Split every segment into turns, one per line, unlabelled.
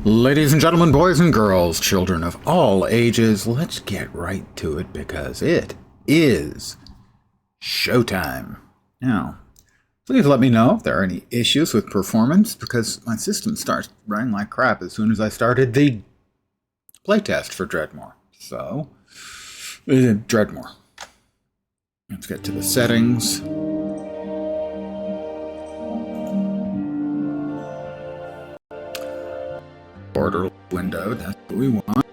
Ladies and gentlemen, boys and girls, children of all ages, let's get right to it because it is showtime. Now, please let me know if there are any issues with performance because my system starts running like crap as soon as I started the playtest for Dreadmoor. So, Dreadmoor. Let's get to the settings. Border window, that's what we want.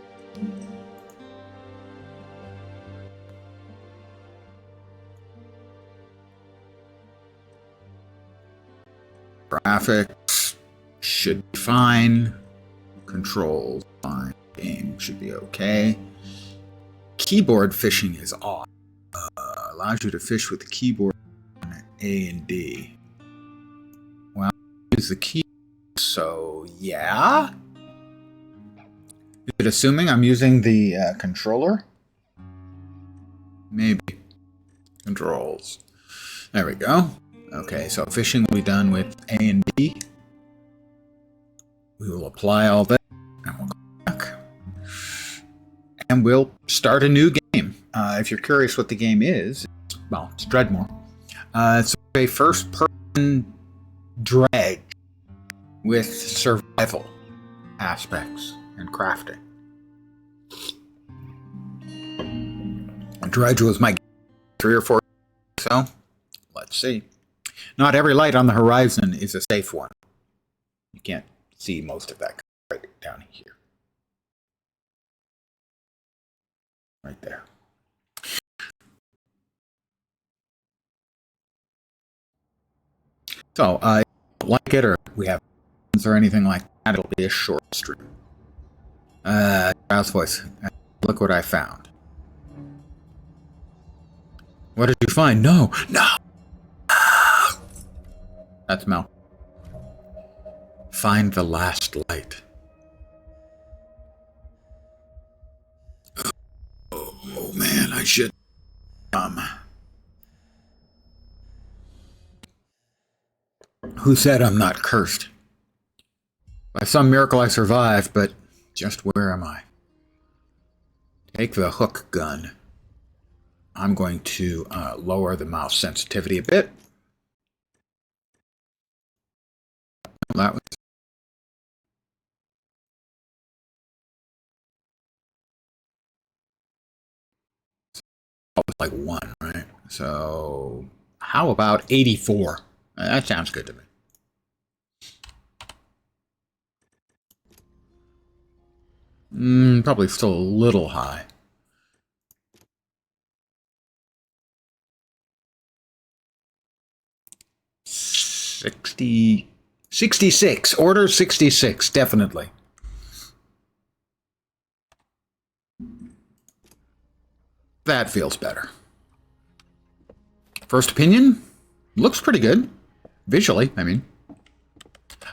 Graphics should be fine. Controls, fine. Game should be okay. Keyboard fishing is off. Allows you to fish with the keyboard on A and D. Well, use the key, so yeah. Is it assuming I'm using the controller? Maybe. Controls. There we go. Okay, so fishing will be done with A and D. We will apply all that, and we'll go back. And we'll start a new game. If you're curious what the game is, well, it's Dreadmoor. It's a first-person dredge with survival aspects and crafting. Dredge was my 3 or 4 so let's see. Not every light on the horizon is a safe one. You can't see most of that right down here. Right there. So, like it or we have or anything like that, it'll be a short stream. Child's voice. Look what I found. What did you find? No! No! That's Mel. Find the last light. Oh man, I should... Who said I'm not cursed? By some miracle I survived, but just where am I? Take the hook gun. I'm going to lower the mouse sensitivity a bit. That was like 1, right? So how about 84? That sounds good to me. Probably still a little high. $60... 66. Order 66, definitely. That feels better. First opinion? Looks pretty good. Visually, I mean.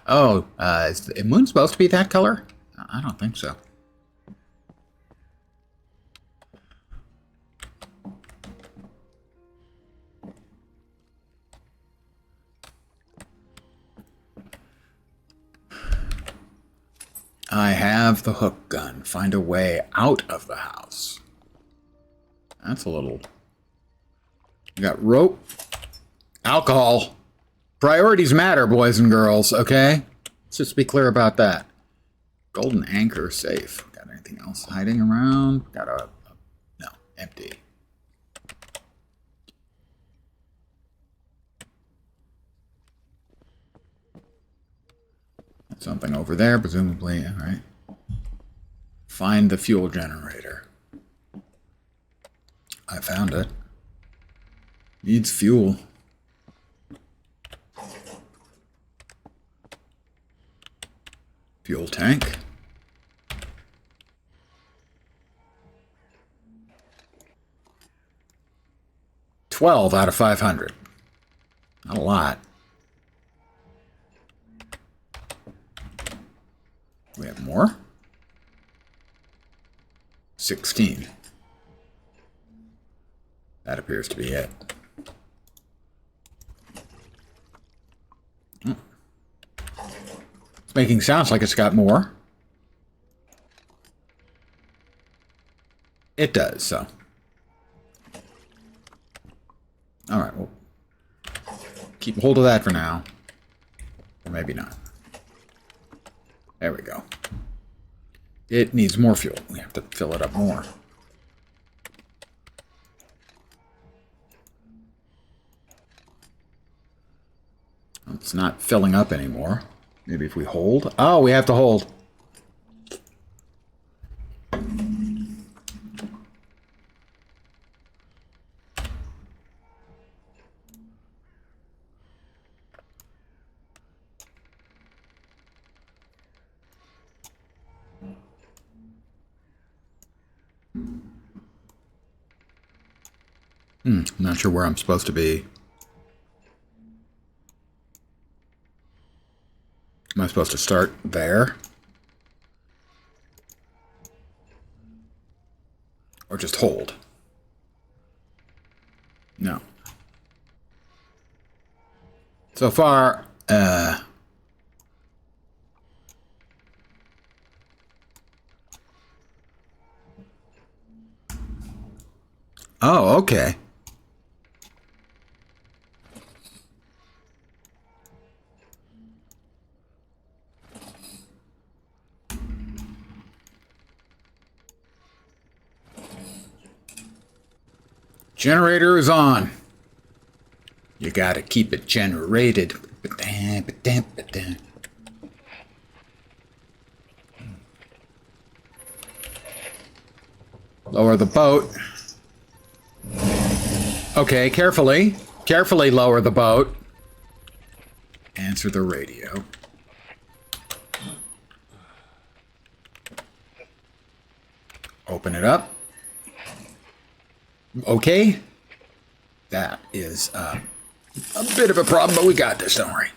Oh, is the moon supposed to be that color? I don't think so. I have the hook gun. Find a way out of the house. That's a little... You got rope. Alcohol. Priorities matter, boys and girls, okay? Let's just be clear about that. Golden anchor safe. Got anything else hiding around? Got a no, empty. Something over there, presumably, all right. Find the fuel generator. I found it. Needs fuel. Fuel tank. $12 out of 500. Not a lot. We have more. 16. That appears to be it. It's making sounds like it's got more. It does, so. Alright, well, keep hold of that for now. Or maybe not. There we go. It needs more fuel. We have to fill it up more. It's not filling up anymore. Maybe if we hold. Oh, we have to hold. I'm not sure where I'm supposed to be. Am I supposed to start there? Or just hold? No. So far, oh, okay. Generator is on. You gotta keep it generated. Lower the boat. Okay, carefully. Carefully lower the boat. Answer the radio. Open it up. Okay. That is a bit of a problem, but we got this, don't worry.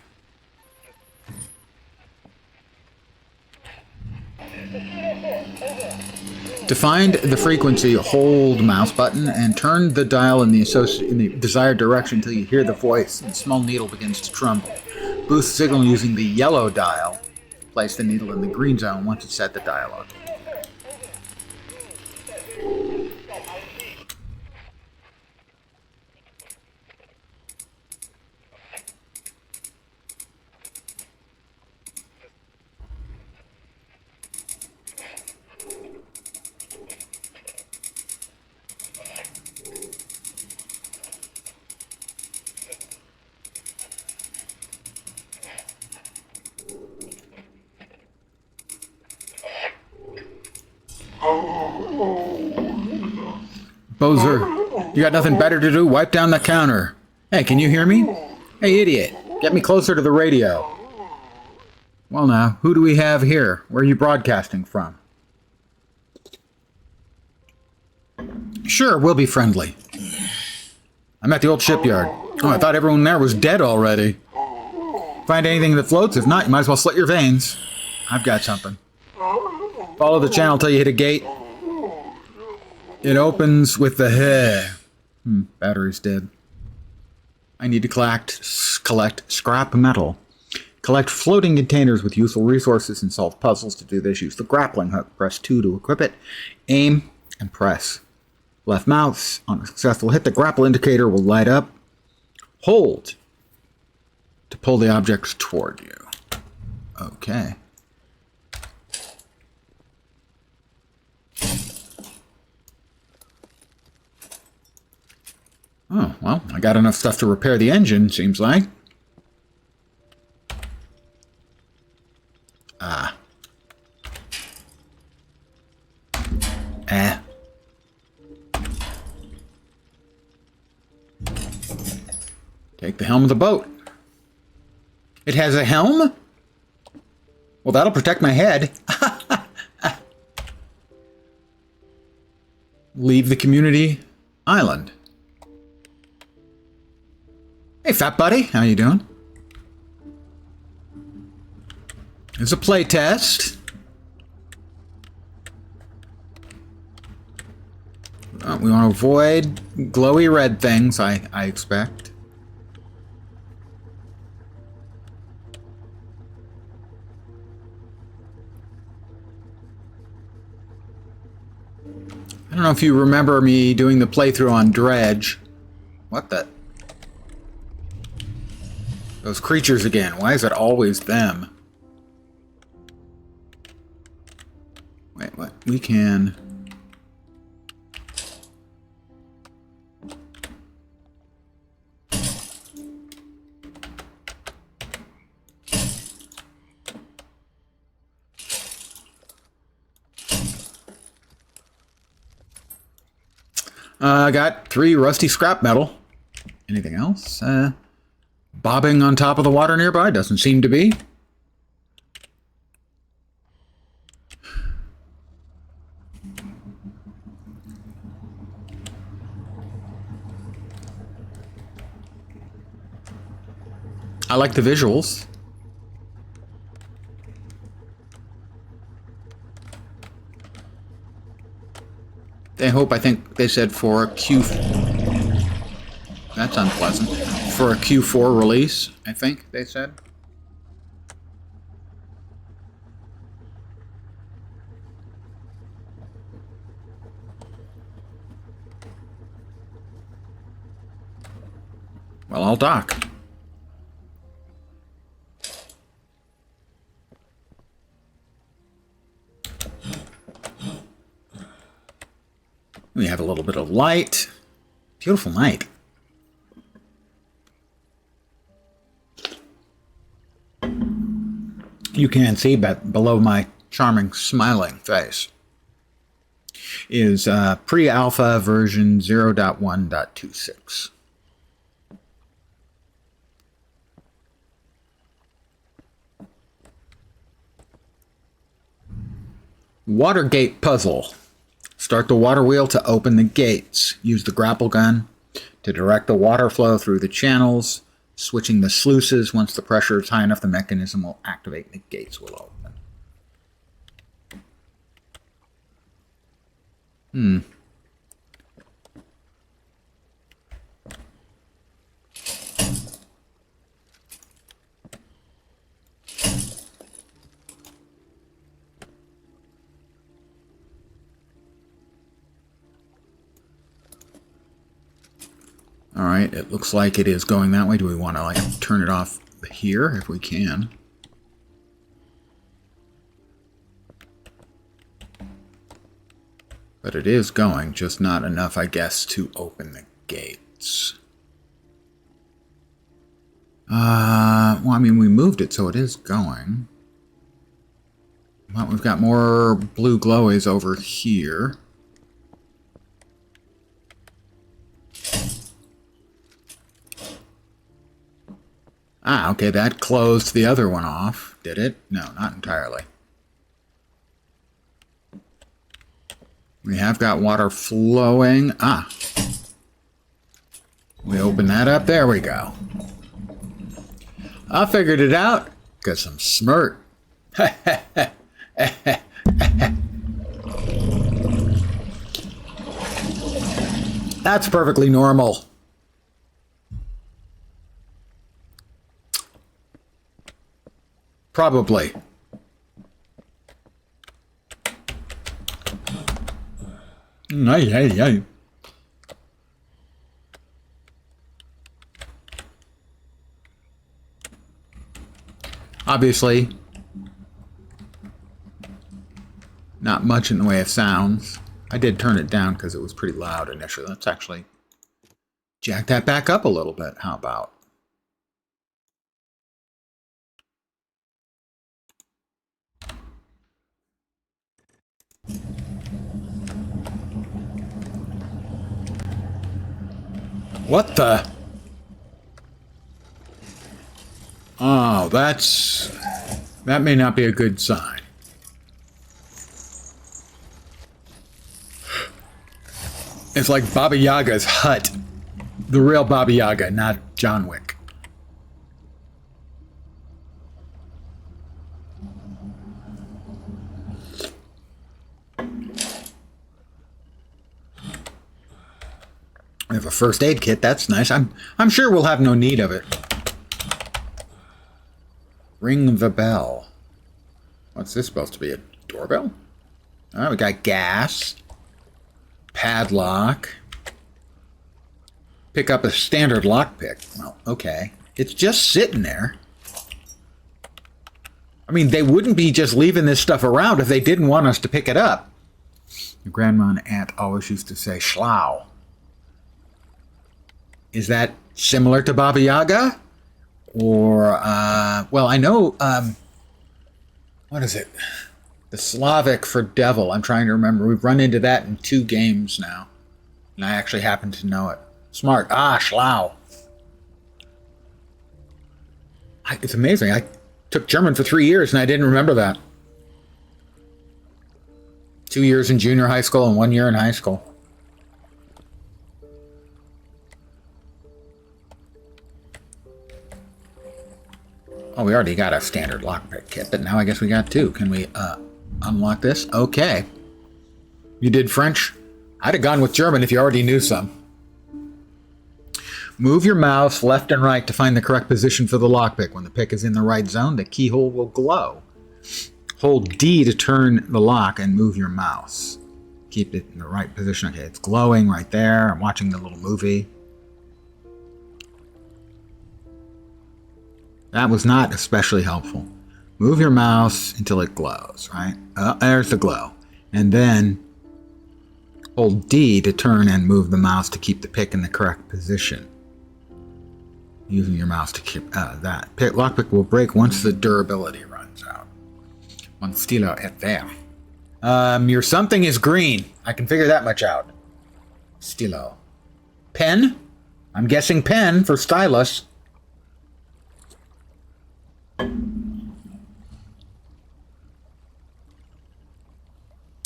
To find the frequency, hold mouse button and turn the dial in the desired direction until you hear the voice and the small needle begins to tremble. Boost signal using the yellow dial. Place the needle in the green zone once it's set the dial up. Bozer, you got nothing better to do? Wipe down the counter. Hey, can you hear me? Hey, idiot, get me closer to the radio. Well now, who do we have here? Where are you broadcasting from? Sure, we'll be friendly. I'm at the old shipyard. Oh, I thought everyone there was dead already. Find anything that floats? If not, you might as well slit your veins. I've got something. Follow the channel till you hit a gate. It opens with the hair. Battery's dead. I need to collect scrap metal. Collect floating containers with useful resources and solve puzzles. To do this, use the grappling hook. Press 2 to equip it. Aim and press. Left mouse on a successful hit. The grapple indicator will light up. Hold to pull the objects toward you. Okay. Oh, well, I got enough stuff to repair the engine, seems like. Take the helm of the boat. It has a helm? Well, that'll protect my head. Leave the community island. Hey, fat buddy. How you doing? It's a playtest. We want to avoid glowy red things, I expect. I don't don't know if you remember me doing the playthrough on Dredge. What the? Those creatures again. Why is it always them? Wait, what? We can... I got 3 rusty scrap metal. Anything else? Bobbing on top of the water nearby? Doesn't seem to be. I like the visuals. They hope, I think they said for a Q... That's unpleasant. For a Q4 release, I think they said. Well, I'll dock. We have a little bit of light. Beautiful night. You can see below my charming smiling face is pre-alpha version 0.1.26. Water gate puzzle. Start the water wheel to open the gates. Use the grapple gun to direct the water flow through the channels. Switching the sluices, once the pressure is high enough, the mechanism will activate and the gates will open. Alright, it looks like it is going that way. Do we want to, like, turn it off here if we can? But it is going, just not enough, I guess, to open the gates. Well, I mean, we moved it, so it is going. Well, we've got more blue glowies over here. Ah, okay, that closed the other one off, did it? No, not entirely. We have got water flowing. Ah. We open that up. There we go. I figured it out because I'm smart. That's perfectly normal. Probably. Ay. Obviously, not much in the way of sounds. I did turn it down because it was pretty loud initially. Let's actually jack that back up a little bit. How about? What the? Oh, that may not be a good sign. It's like Baba Yaga's hut. The real Baba Yaga, not John Wick. We have a first aid kit. That's nice. I'm sure we'll have no need of it. Ring the bell. What's this supposed to be? A doorbell? Oh, we got gas. Padlock. Pick up a standard lockpick. Well, okay. It's just sitting there. I mean, they wouldn't be just leaving this stuff around if they didn't want us to pick it up. Your grandma and aunt always used to say, Schlau. Is that similar to Baba Yaga? Or, well, I know, what is it? The Slavic for devil. I'm trying to remember. We've run into that in 2 games now. And I actually happen to know it. Smart. Schlau. It's amazing. I took German for 3 years and I didn't remember that. 2 years in junior high school and 1 year in high school. Oh, we already got a standard lockpick kit, but now I guess we got 2. Can we unlock this? Okay. You did French? I'd have gone with German if you already knew some. Move your mouse left and right to find the correct position for the lockpick. When the pick is in the right zone, the keyhole will glow. Hold D to turn the lock and move your mouse. Keep it in the right position. Okay, it's glowing right there. I'm watching the little movie. That was not especially helpful. Move your mouse until it glows, right? There's the glow. And then hold D to turn and move the mouse to keep the pick in the correct position. Using your mouse to keep that. Lockpick will break once the durability runs out. Mon stylo est vert. Your something is green. I can figure that much out. Stylo. Pen? I'm guessing pen for stylus.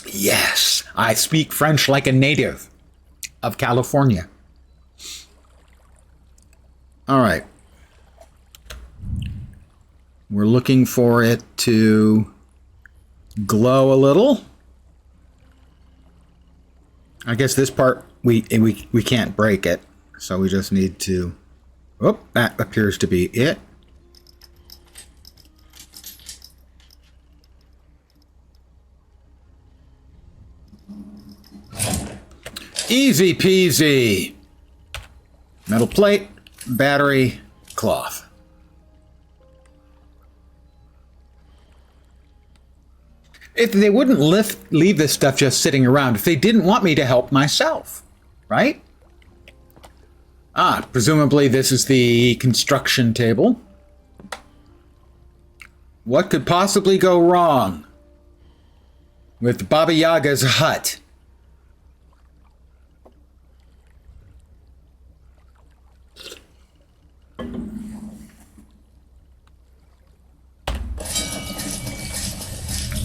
Yes, I speak French like a native of California. All right. We're looking for it to glow a little. I guess this part, we can't break it. So we just need to... Oh, that appears to be it. Easy peasy. Metal plate, battery, cloth. If they wouldn't leave this stuff just sitting around, if they didn't want me to help myself, right? Presumably this is the construction table. What could possibly go wrong with Baba Yaga's hut?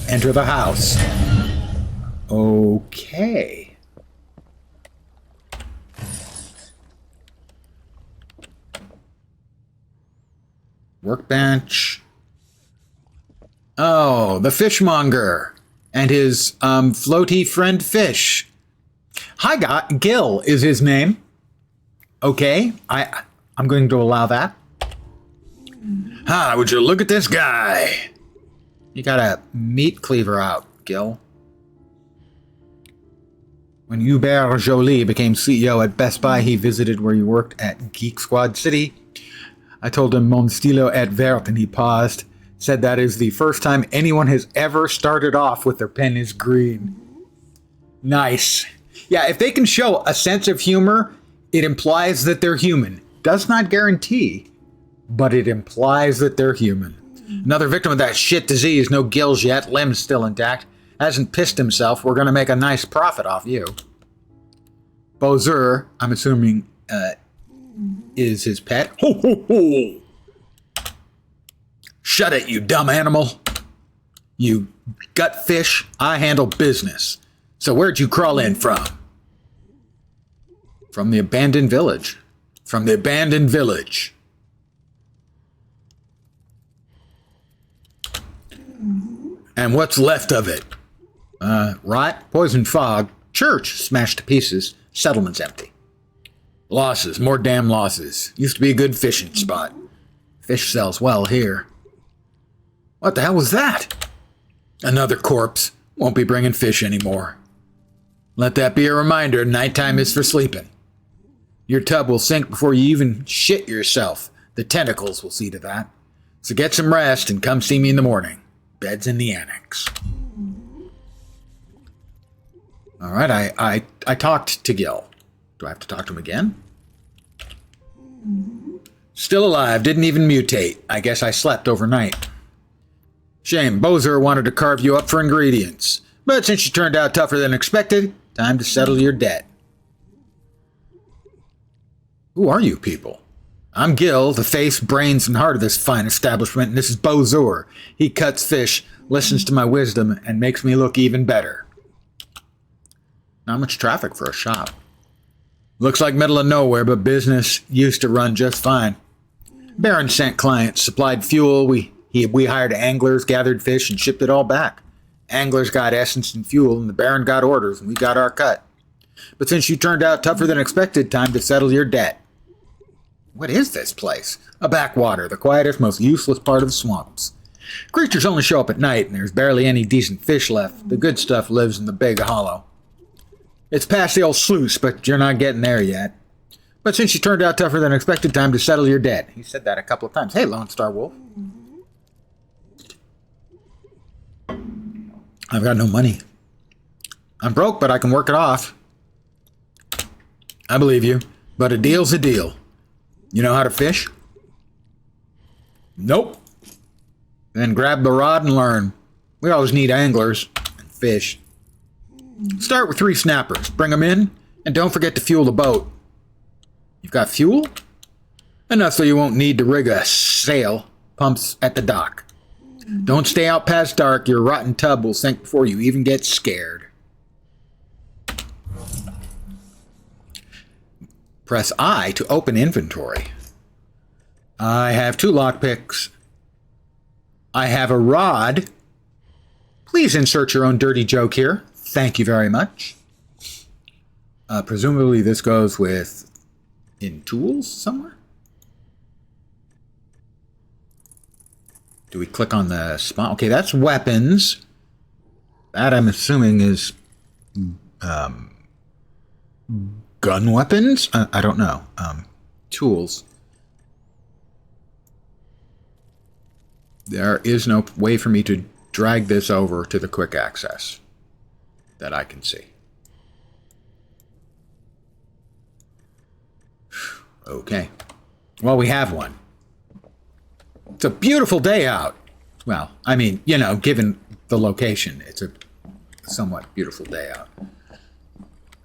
Enter the house. Okay. Workbench. Oh, the fishmonger and his floaty friend fish. Hi, Gil is his name. Okay, I'm going to allow that. Would you look at this guy? You got a meat cleaver out, Gil. When Hubert Joly became CEO at Best Buy, he visited where you worked at Geek Squad City. I told him Mon stylo est vert, and he paused. Said that is the first time anyone has ever started off with their pen is green. Nice. Yeah, if they can show a sense of humor, it implies that they're human. Does not guarantee, but it implies that they're human. Another victim of that shit disease, no gills yet, limbs still intact. Hasn't pissed himself. We're going to make a nice profit off you. Bowser, I'm assuming, is his pet. Ho, ho, ho! Shut it, you dumb animal. You gut fish. I handle business. So where'd you crawl in from? From the abandoned village. From the abandoned village. And what's left of it? Rot, poison fog, church smashed to pieces, settlement's empty. Losses, more damn losses. Used to be a good fishing spot. Fish sells well here. What the hell was that? Another corpse. Won't be bringing fish anymore. Let that be a reminder, nighttime is for sleeping. Your tub will sink before you even shit yourself. The tentacles will see to that. So get some rest and come see me in the morning. Bed's in the annex. All right, I talked to Gil. Do I have to talk to him again? Still alive, didn't even mutate. I guess I slept overnight. Shame, Bozer wanted to carve you up for ingredients. But since you turned out tougher than expected, time to settle your debt. Who are you people? I'm Gil, the face, brains, and heart of this fine establishment, and this is Bozer. He cuts fish, listens to my wisdom, and makes me look even better. Not much traffic for a shop. Looks like middle of nowhere, but business used to run just fine. Baron sent clients, supplied fuel, we hired anglers, gathered fish, and shipped it all back. Anglers got essence and fuel, and the Baron got orders, and we got our cut. But since you turned out tougher than expected, time to settle your debt. What is this place? A backwater, the quietest, most useless part of the swamps. Creatures only show up at night, and there's barely any decent fish left. The good stuff lives in the big hollow. It's past the old sluice, but you're not getting there yet. But since you turned out tougher than expected, time to settle your debt. He said that a couple of times. Hey, Lone Star Wolf. I've got no money. I'm broke, but I can work it off. I believe you, but a deal's a deal. You know how to fish? Nope. Then grab the rod and learn. We always need anglers and fish. Start with 3 snappers. Bring them in, and don't forget to fuel the boat. You've got fuel? Enough so you won't need to rig a sail. Pumps at the dock. Don't stay out past dark. Your rotten tub will sink before you even get scared. Press I to open inventory. I have 2 lockpicks. I have a rod. Please insert your own dirty joke here. Thank you very much. Presumably this goes with in tools somewhere? Do we click on the spot? Okay, that's weapons. That I'm assuming is gun weapons? I don't know. Tools. There is no way for me to drag this over to the quick access that I can see. Okay. Well, we have one. It's a beautiful day out. Well, I mean, you know, given the location, it's a somewhat beautiful day out.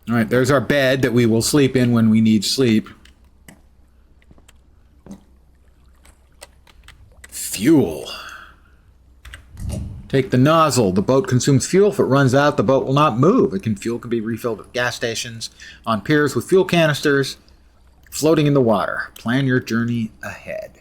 All right, there's our bed that we will sleep in when we need sleep. Fuel. Take the nozzle. The boat consumes fuel. If it runs out, the boat will not move. Fuel can be refilled at gas stations, on piers with fuel canisters, floating in the water. Plan your journey ahead.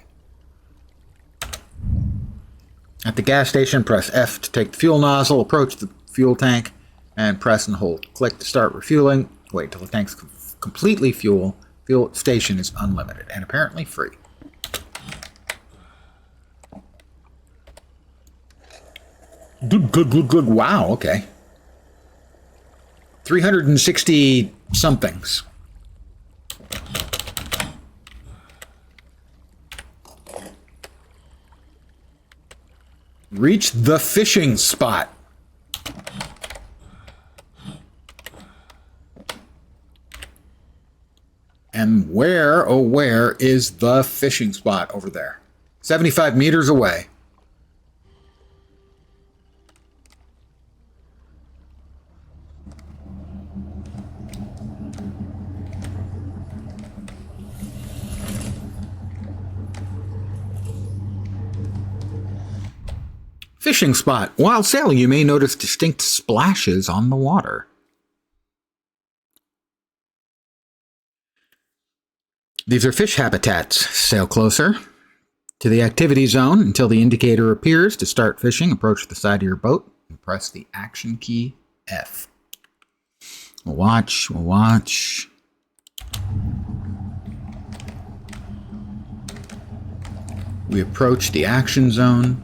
At the gas station, press F to take the fuel nozzle, approach the fuel tank, and press and hold. Click to start refueling. Wait till the tank's completely full. Fuel station is unlimited and apparently free. Good. Wow, okay. 360 somethings. Reach the fishing spot. And where, oh where, is the fishing spot over there? 75 meters away. Fishing spot. While sailing, you may notice distinct splashes on the water. These are fish habitats. Sail closer to the activity zone until the indicator appears to start fishing. Approach the side of your boat and press the action key F. We'll watch. We approach the action zone.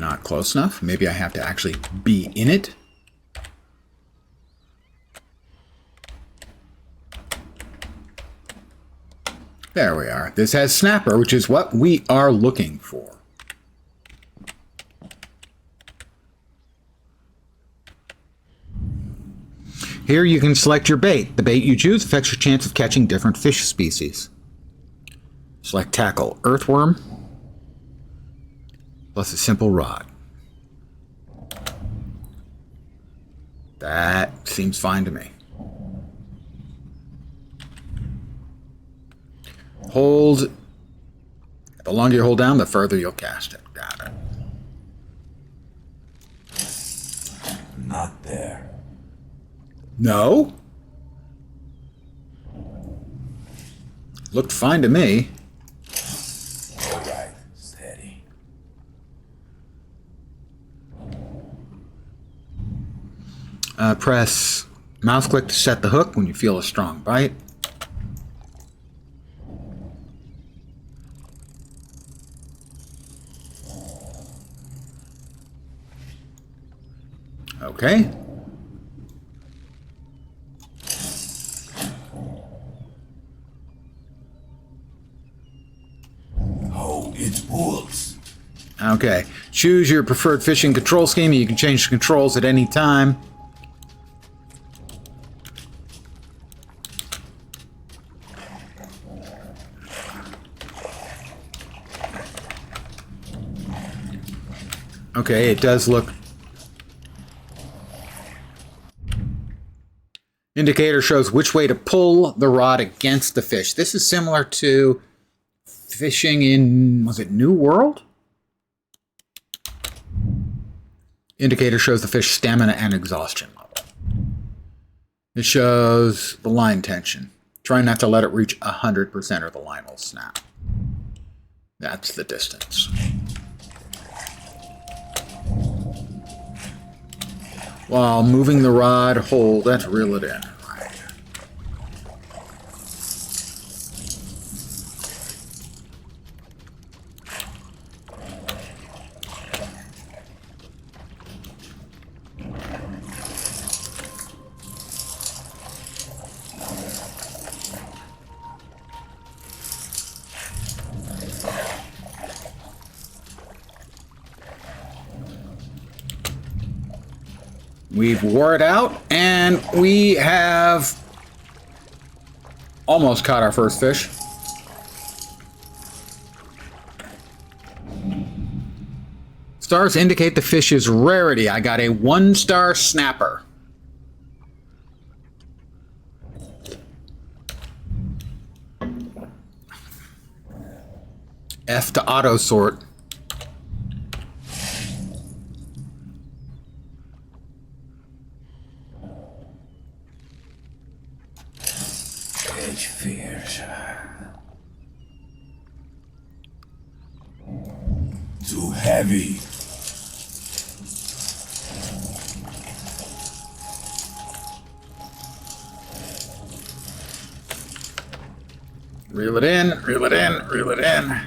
not close enough? Maybe I have to actually be in it? There we are. This has snapper, which is what we are looking for. Here you can select your bait. The bait you choose affects your chance of catching different fish species. Select tackle, earthworm, plus a simple rod. That seems fine to me. Hold. The longer you hold down, the further you'll cast it. Got it.
Not there.
No? Looked fine to me.
All right, steady.
Press mouse click to set the hook when you feel a strong bite. Okay.
Oh, it pulls.
Okay. Choose your preferred fishing control scheme. You can change the controls at any time. Okay, it does look... Indicator shows which way to pull the rod against the fish. This is similar to fishing in, was it New World? Indicator shows the fish stamina and exhaustion level. It shows the line tension. Try not to let it reach 100% or the line will snap. That's the distance. While moving the rod, hold that to reel it in. Right. We've wore it out, and we have almost caught our first fish. Stars indicate the fish's rarity. I got a 1-star snapper. F to auto sort.
Too heavy.
Reel it in, reel it in, reel it in.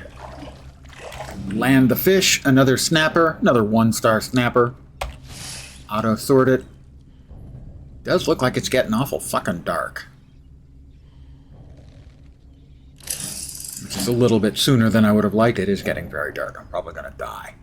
Land the fish, another snapper, another 1-star snapper. Auto sort it. Does look like it's getting awful fucking dark. Which is a little bit sooner than I would have liked. It is getting very dark. I'm probably going to die.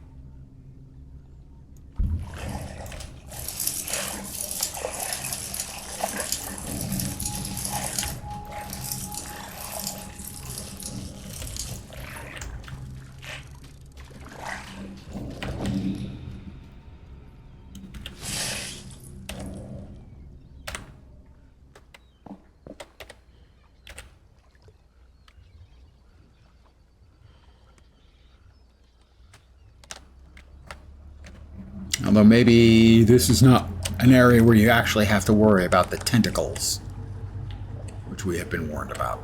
Although maybe this is not an area where you actually have to worry about the tentacles, which we have been warned about.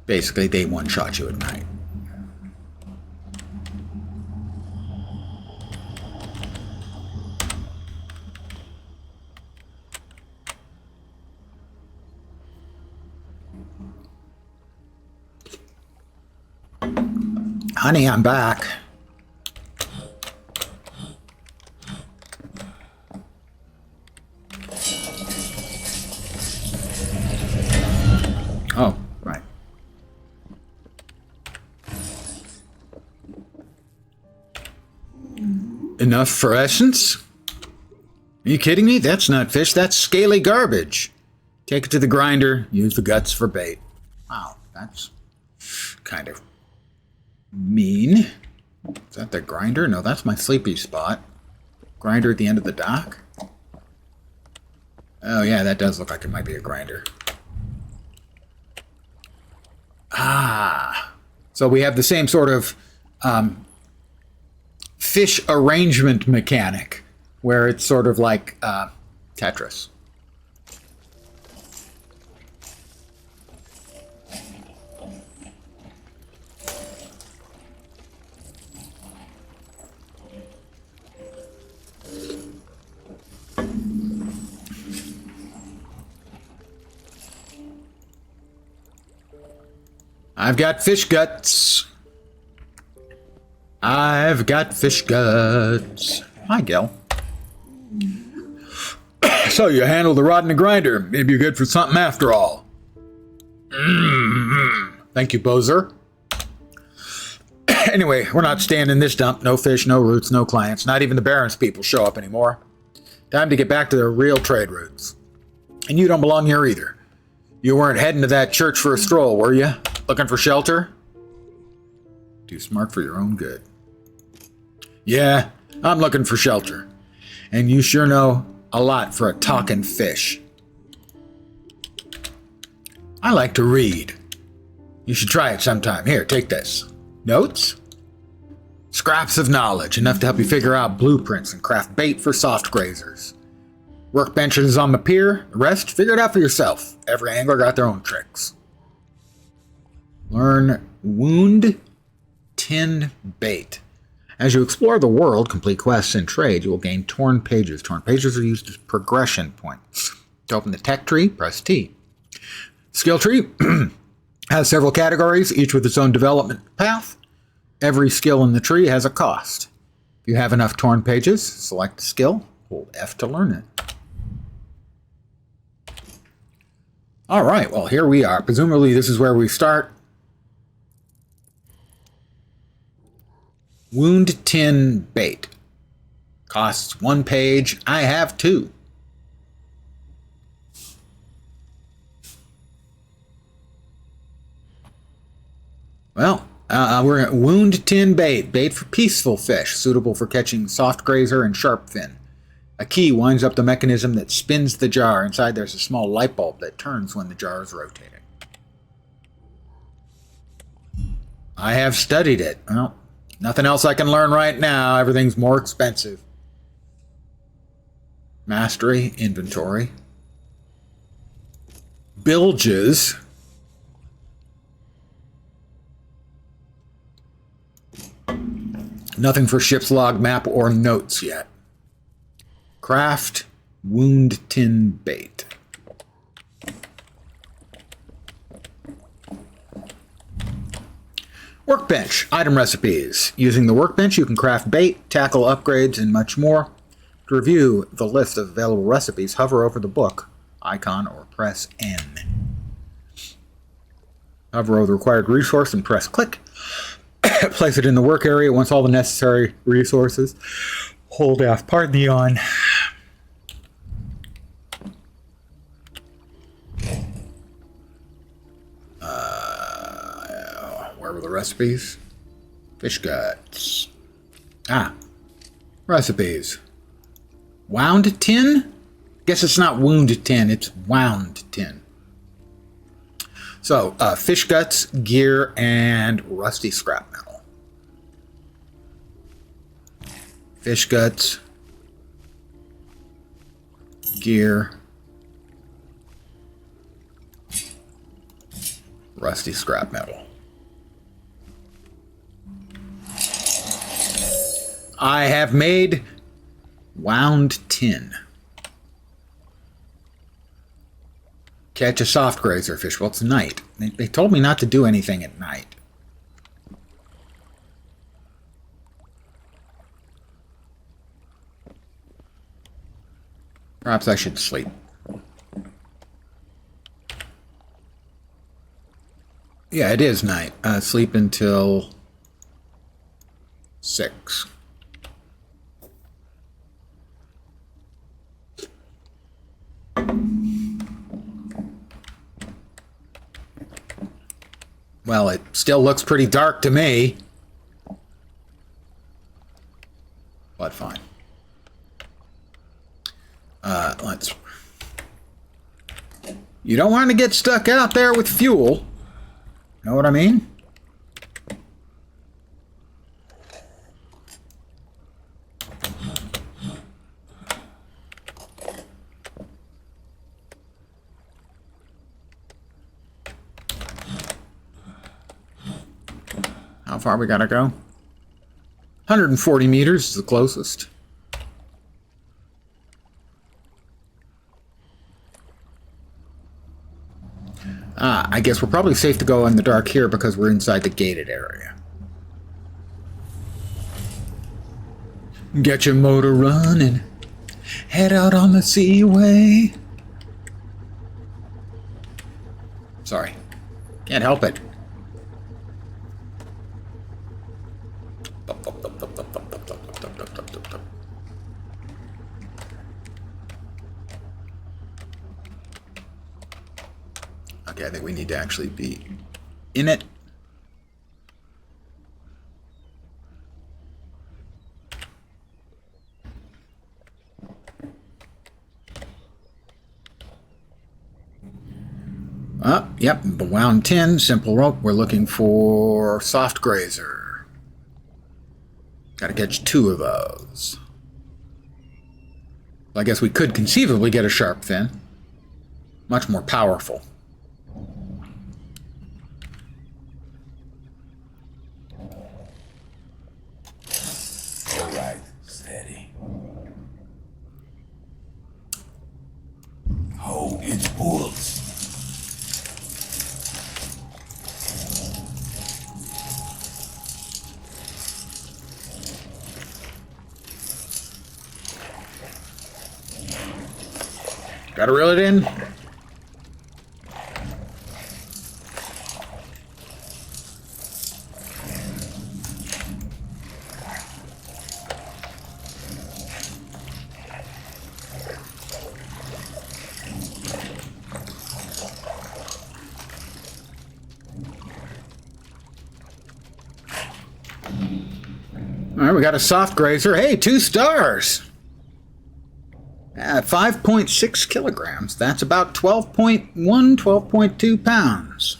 Basically, they one-shot you at night. Honey, I'm back. Oh, right. Enough for essence? Are you kidding me? That's not fish, that's scaly garbage. Take it to the grinder, use the guts for bait. Wow, that's kind of mean. Is that the grinder? No, that's my sleepy spot. Grinder at the end of the dock? Oh yeah, that does look like it might be a grinder. Ah, so we have the same sort of fish arrangement mechanic, where it's sort of like Tetris. I've got fish guts. I've got fish guts. Hi, Gil. So you handle the rod in the grinder. Maybe you're good for something after all. Thank you, Bozer. Anyway, we're not staying in this dump. No fish, no roots, no clients. Not even the Barrens people show up anymore. Time to get back to their real trade routes. And you don't belong here either. You weren't heading to that church for a stroll, were you? Looking for shelter? Too smart for your own good. Yeah, I'm looking for shelter. And you sure know a lot for a talking fish. I like to read. You should try it sometime. Here, take this. Notes? Scraps of knowledge, enough to help you figure out blueprints and craft bait for soft grazers. Workbenches on the pier, the rest, figure it out for yourself. Every angler got their own tricks. Learn Wound Tin Bait. As you explore the world, complete quests, and trade, you will gain torn pages. Torn pages are used as progression points. To open the tech tree, press T. Skill tree has several categories, each with its own development path. Every skill in the tree has a cost. If you have enough torn pages, select the skill, hold F to learn it. All right, well, here we are. Presumably, this is where we start. Wound Tin Bait. Costs 1 page. I have 2. Well, we're at Wound Tin Bait. Bait for peaceful fish, suitable for catching soft grazer and sharp fin. A key winds up the mechanism that spins the jar. Inside there's a small light bulb that turns when the jar is rotating. I have studied it. Well, nothing else I can learn right now. Everything's more expensive. Mastery, inventory. Bilges. Nothing for ship's log, map, or notes yet. Craft Wound Tin Bait. Workbench. Item recipes. Using the workbench, you can craft bait, tackle upgrades, and much more. To review the list of available recipes, hover over the book icon or press N. Hover over the required resource and press click. Place it in the work area. Once all the necessary resources, hold F. Pardon the yawn. Where were the recipes? Fish guts. Recipes. Wound tin? Guess it's not wound tin, it's wound tin. So, fish guts, gear, and rusty scrap metal. Fish guts, gear, rusty scrap metal. I have made wound tin. Catch a soft grazer fish. Well, it's night. They told me not to do anything at night. Perhaps I should sleep. Yeah, it is night. Sleep until 6. Well, it still looks pretty dark to me. But fine. Let's... You don't want to get stuck out there with fuel. Know what I mean? How far we gotta go? 140 meters is the closest. I guess we're probably safe to go in the dark here because we're inside the gated area. Get your motor running. Head out on the seaway. Sorry. Can't help it. Okay, I think we need to actually be in it. Yep, wound tin, simple rope. We're looking for soft grazer. Gotta catch 2 of those. I guess we could conceivably get a sharp fin. Much more powerful.
All right, steady. Oh, it's bullets.
Gotta reel it in. All right, we got a soft grazer. Hey, 2 stars. 5.6 kilograms. That's about 12.1, 12.2 pounds.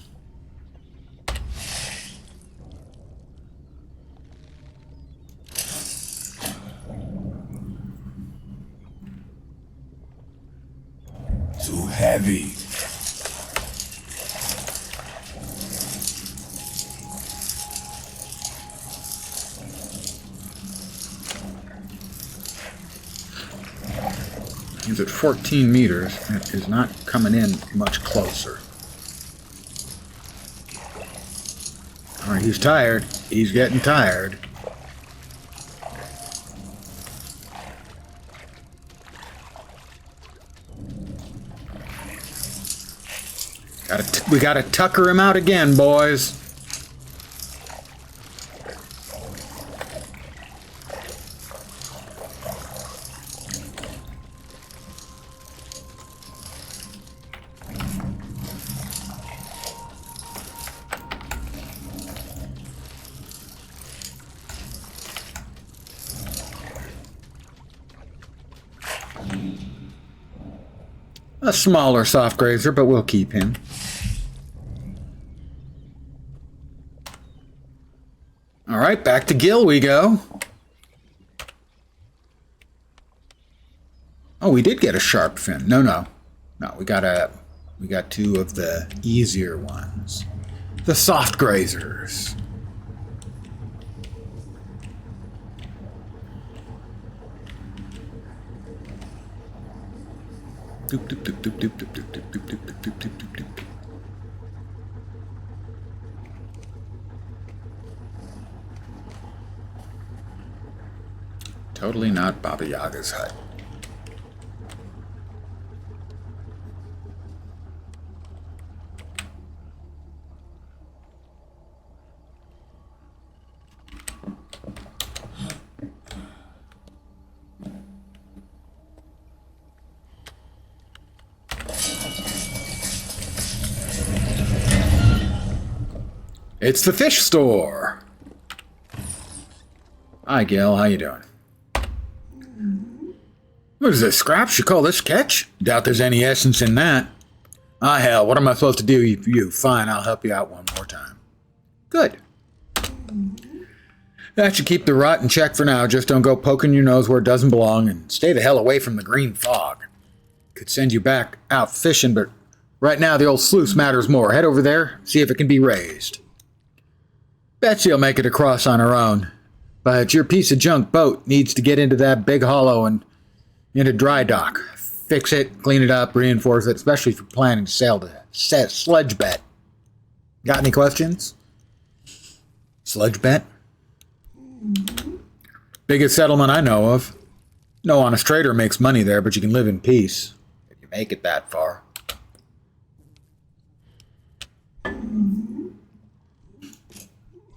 Too heavy.
He's at 14 meters. It is not coming in much closer. All right, he's tired. He's getting tired. We gotta tucker him out again, boys. A smaller soft grazer, but we'll keep him. All right, back to gill we go. Oh, we did get a sharp fin. No, we got 2 of the easier ones. The soft grazers. Doop, doop, doop, doop, doop, doop, doop, doop, doop, doop, doop, doop, doop, doop. Totally not Baba Yaga's hut. It's the fish store. Hi, Gil. How you doing? What is this, scraps? You call this catch? Doubt there's any essence in that. Ah, hell, what am I supposed to do for you? Fine, I'll help you out one more time. Good. That should keep the rot in check for now. Just don't go poking your nose where it doesn't belong, and stay the hell away from the green fog. Could send you back out fishing, but right now the old sluice matters more. Head over there, see if it can be raised. Betsy will make it across on her own, but your piece of junk boat needs to get into that big hollow and into dry dock. Fix it, clean it up, reinforce it, especially if you're planning to sail to sledge bet. Got any questions? Sledge bet? Biggest settlement I know of. No honest trader makes money there, but you can live in peace if you make it that far.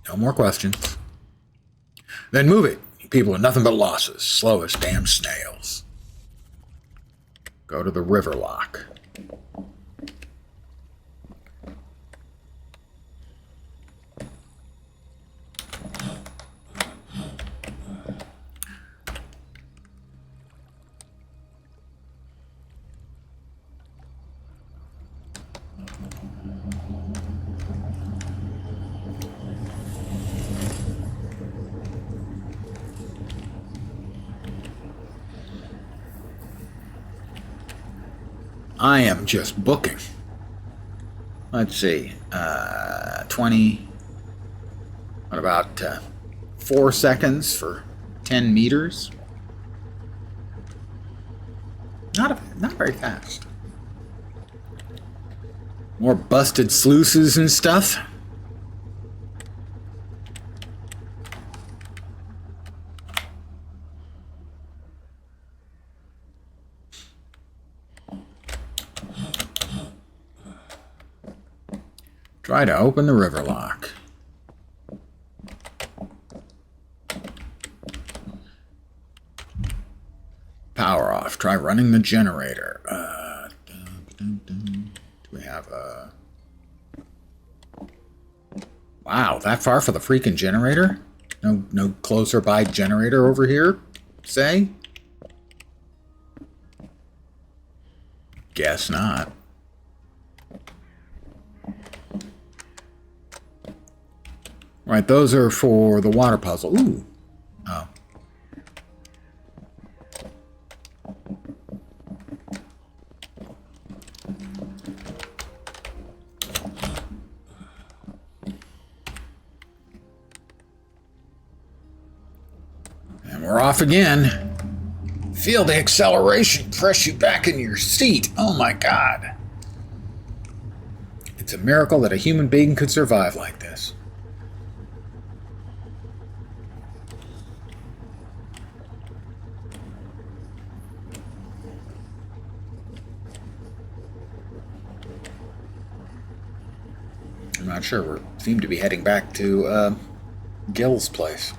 No more questions. Then move it. You people are nothing but losses. Slow as damn snails. Go to the river lock. I am just booking. Let's see. 20. What about 4 seconds for 10 meters? Not very fast. More busted sluices and stuff. Try to open the river lock. Power off. Try running the generator. Do we have a... Wow, that far for the freaking generator? No closer by generator over here, say? Guess not. Right, those are for the water puzzle. Ooh. Oh. And we're off again. Feel the acceleration press you back in your seat. Oh my God. It's a miracle that a human being could survive like this. I'm not sure. We seem to be heading back to Gil's place.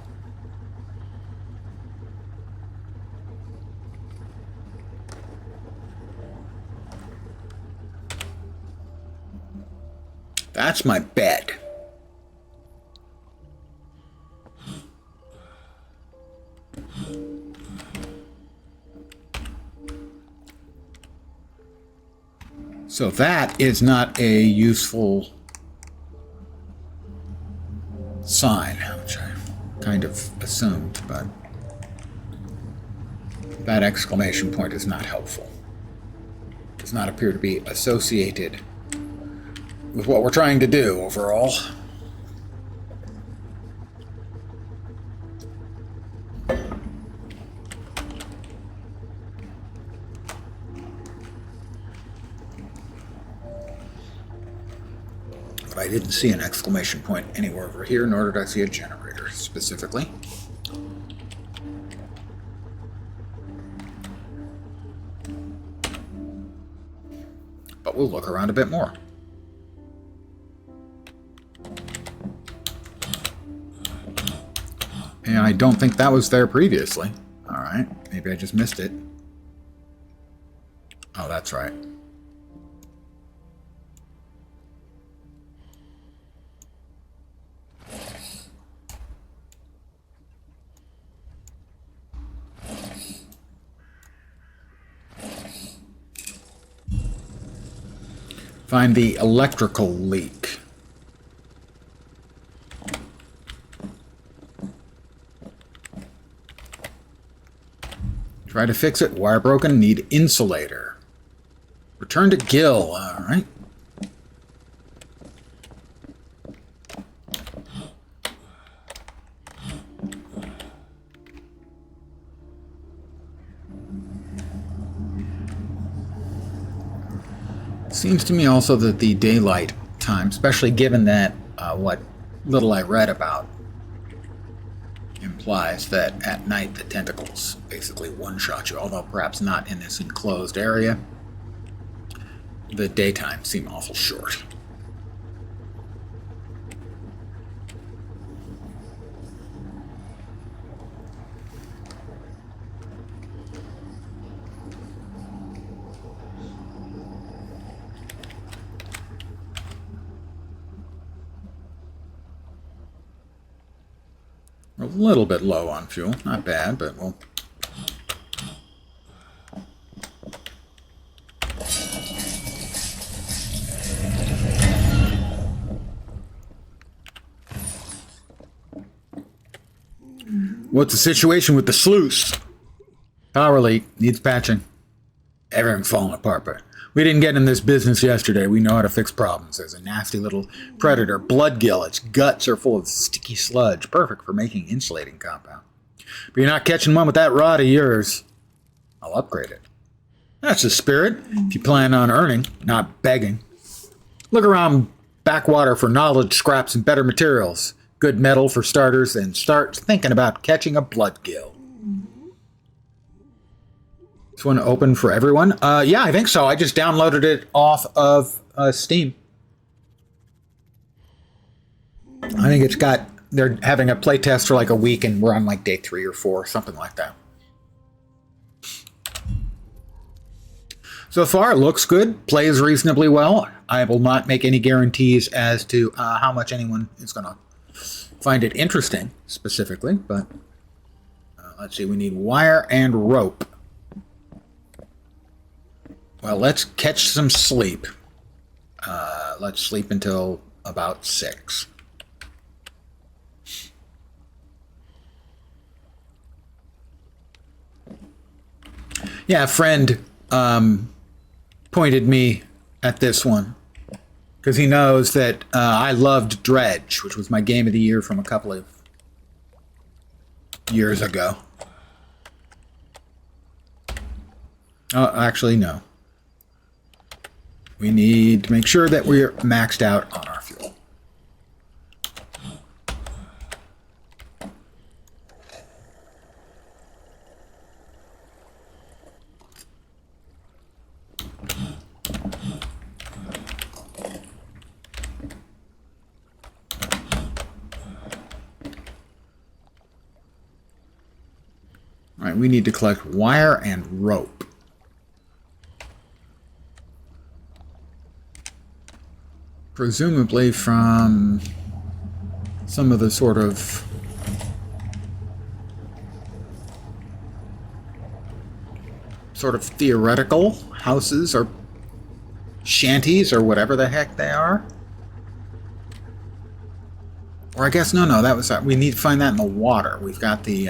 That's my bet. So that is not a useful sign, which I kind of assumed, but that exclamation point is not helpful. Does not appear to be associated with what we're trying to do overall. But I didn't see an exclamation point anywhere over here, nor did I see a generator specifically. But we'll look around a bit more. And I don't think that was there previously. Alright, maybe I just missed it. Oh, that's right. Find the electrical leak. Try to fix it. Wire broken. Need insulator. Return to Gil. All right. Seems to me also that the daylight time, especially given that what little I read about, implies that at night the tentacles basically one-shot you, although perhaps not in this enclosed area. The daytime seem awful short. We're a little bit low on fuel. Not bad, but we'll... What's the situation with the sluice? Power leak. Needs patching. Everything's falling apart, but we didn't get in this business yesterday. We know how to fix problems. There's a nasty little predator, bloodgill. Its guts are full of sticky sludge, perfect for making insulating compound. But you're not catching one with that rod of yours. I'll upgrade it. That's the spirit, if you plan on earning, not begging. Look around backwater for knowledge, scraps, and better materials. Good metal for starters, and start thinking about catching a bloodgill. This one open for everyone? Yeah, I think so. I just downloaded it off of Steam. I think it's got... They're having a playtest for like a week, and we're on like day 3 or 4, something like that. So far, it looks good. Plays reasonably well. I will not make any guarantees as to how much anyone is going to find it interesting, specifically. But let's see. We need wire and rope. Well, let's catch some sleep. Let's sleep until about 6. Yeah, a friend pointed me at this one because he knows that I loved Dredge, which was my game of the year from a couple of years ago. Oh, actually, no. We need to make sure that we're maxed out on our fuel. All right, we need to collect wire and rope. Presumably from some of the sort of theoretical houses or shanties or whatever the heck they are. Or I guess, no, that was, we need to find that in the water. We've got the,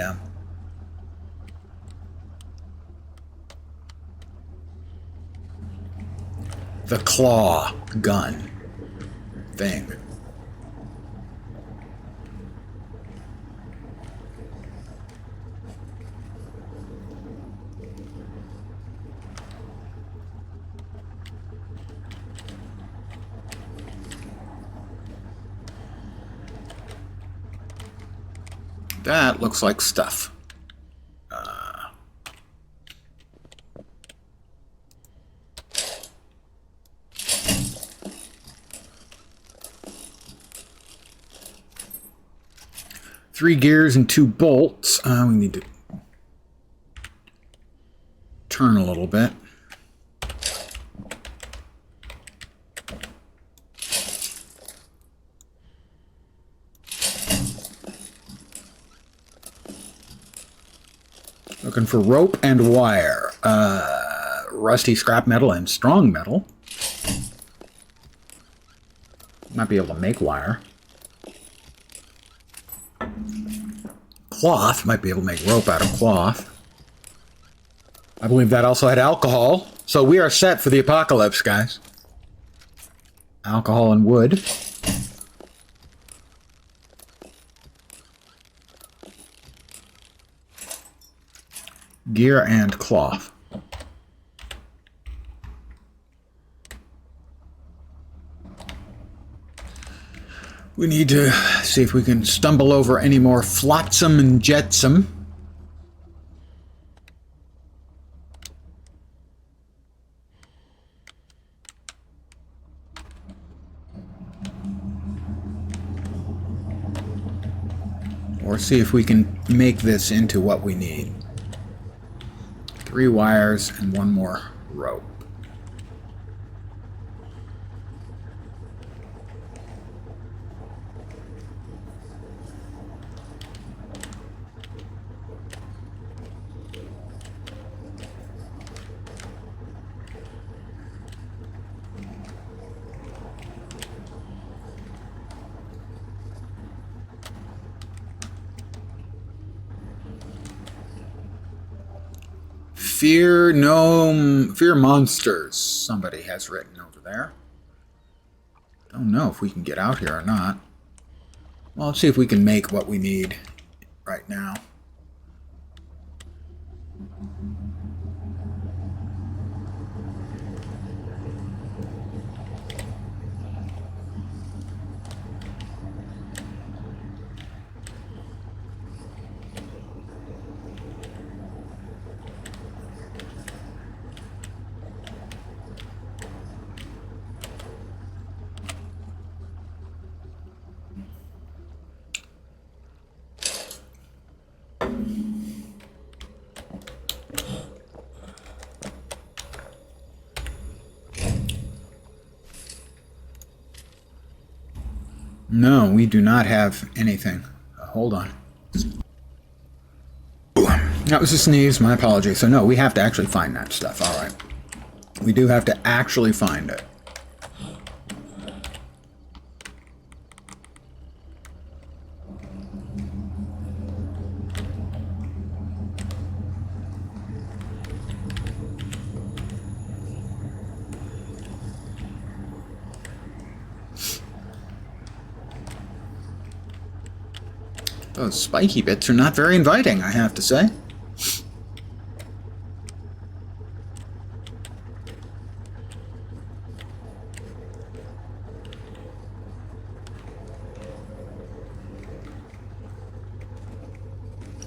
claw gun thing. That looks like stuff. 3 gears and 2 bolts. We need to turn a little bit. Looking for rope and wire. Rusty scrap metal and strong metal. Might be able to make wire. Cloth. Might be able to make rope out of cloth. I believe that also had alcohol. So we are set for the apocalypse, guys. Alcohol and wood. Gear and cloth. We need to see if we can stumble over any more flotsam and jetsam. Or see if we can make this into what we need. 3 wires and 1 more rope. Fear monsters, somebody has written over there. Don't know if we can get out here or not. Well, let's see if we can make what we need right now. No, we do not have anything. Hold on. That was a sneeze, my apologies. So no, we have to actually find that stuff, alright. We do have to actually find it. Those spiky bits are not very inviting, I have to say.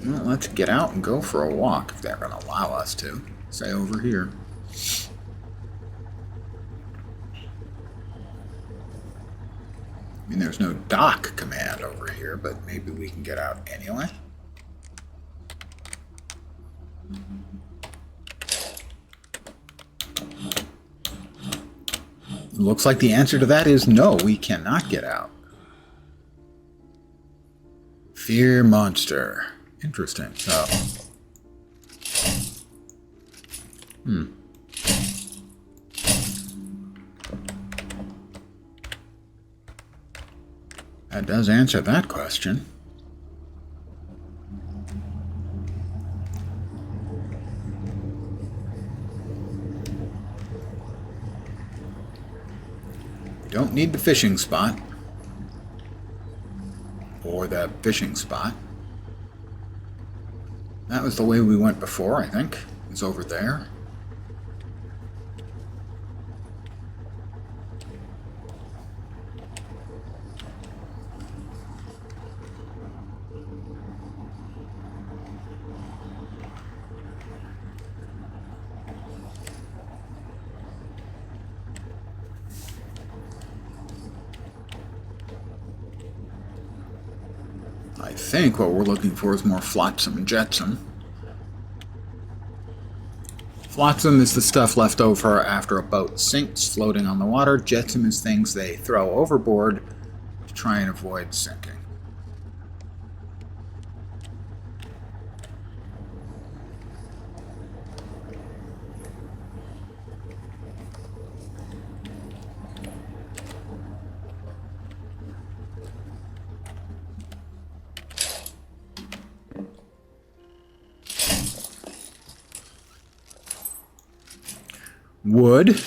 Well, let's get out and go for a walk, if they're going to allow us to. Say over here. I mean, there's no dock command over here, but maybe we can get out anyway. Looks like the answer to that is no, we cannot get out. Fear monster. Interesting. So. That does answer that question. We don't need the fishing spot. Or the fishing spot. That was the way we went before, I think. It was over there. I think what we're looking for is more flotsam and jetsam. Flotsam is the stuff left over after a boat sinks, floating on the water. Jetsam is things they throw overboard to try and avoid sinking. Wood.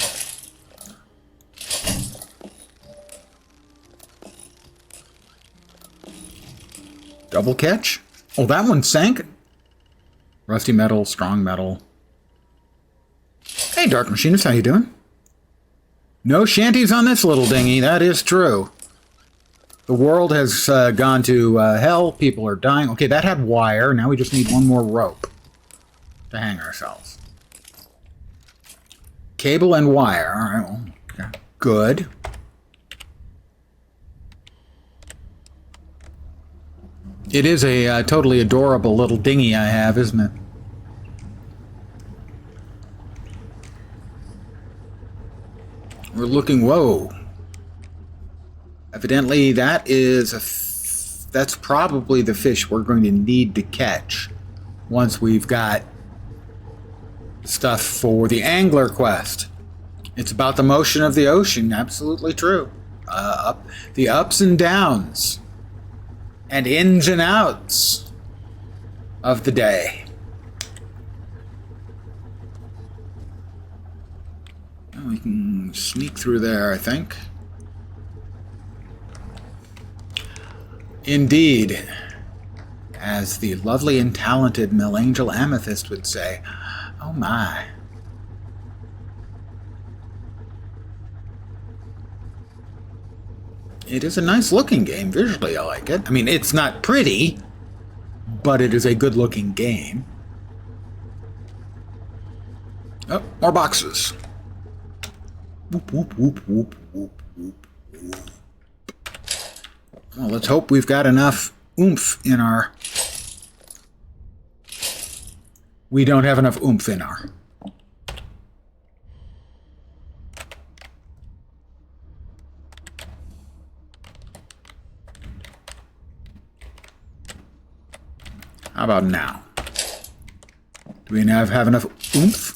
Double catch. Oh, that one sank. Rusty metal, strong metal. Hey, Dark Machinist, how you doing? No shanties on this little dinghy, that is true. The world has gone to hell. People are dying. Okay, that had wire. Now we just need one more rope to hang ourselves. Cable and wire. All right, well, okay. Good. It is a totally adorable little dinghy I have, isn't it? We're looking, whoa. Evidently that is that's probably the fish we're going to need to catch once we've got stuff for the angler quest. It's about the motion of the ocean, absolutely true. The ups and downs and ins and outs of the day. We can sneak through there, I think. Indeed. As the lovely and talented Melangel Amethyst would say, oh my. It is a nice looking game. Visually, I like it. I mean, it's not pretty, but it is a good looking game. Oh, more boxes. Whoop, whoop, whoop, whoop, whoop, whoop, whoop. Well, let's hope we've got enough oomph in our... We don't have enough oomph in our... How about now? Do we now have enough oomph?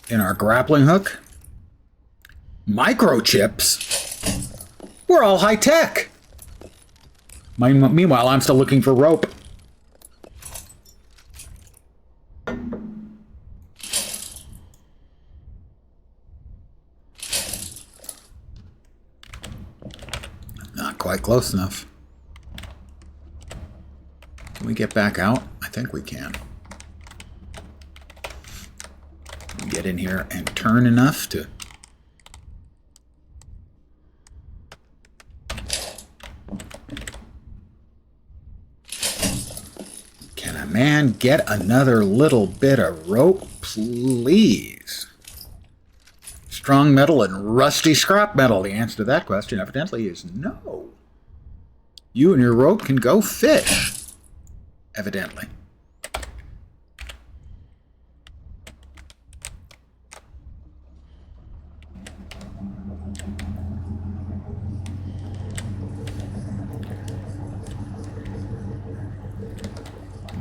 In our grappling hook? Microchips? We're all high tech! Meanwhile, I'm still looking for rope. Not quite close enough. Can we get back out? I think we can. Get in here and turn enough to... Can a man get another little bit of rope, please? Strong metal and rusty scrap metal. The answer to that question evidently is no. You and your rope can go fish. Evidently.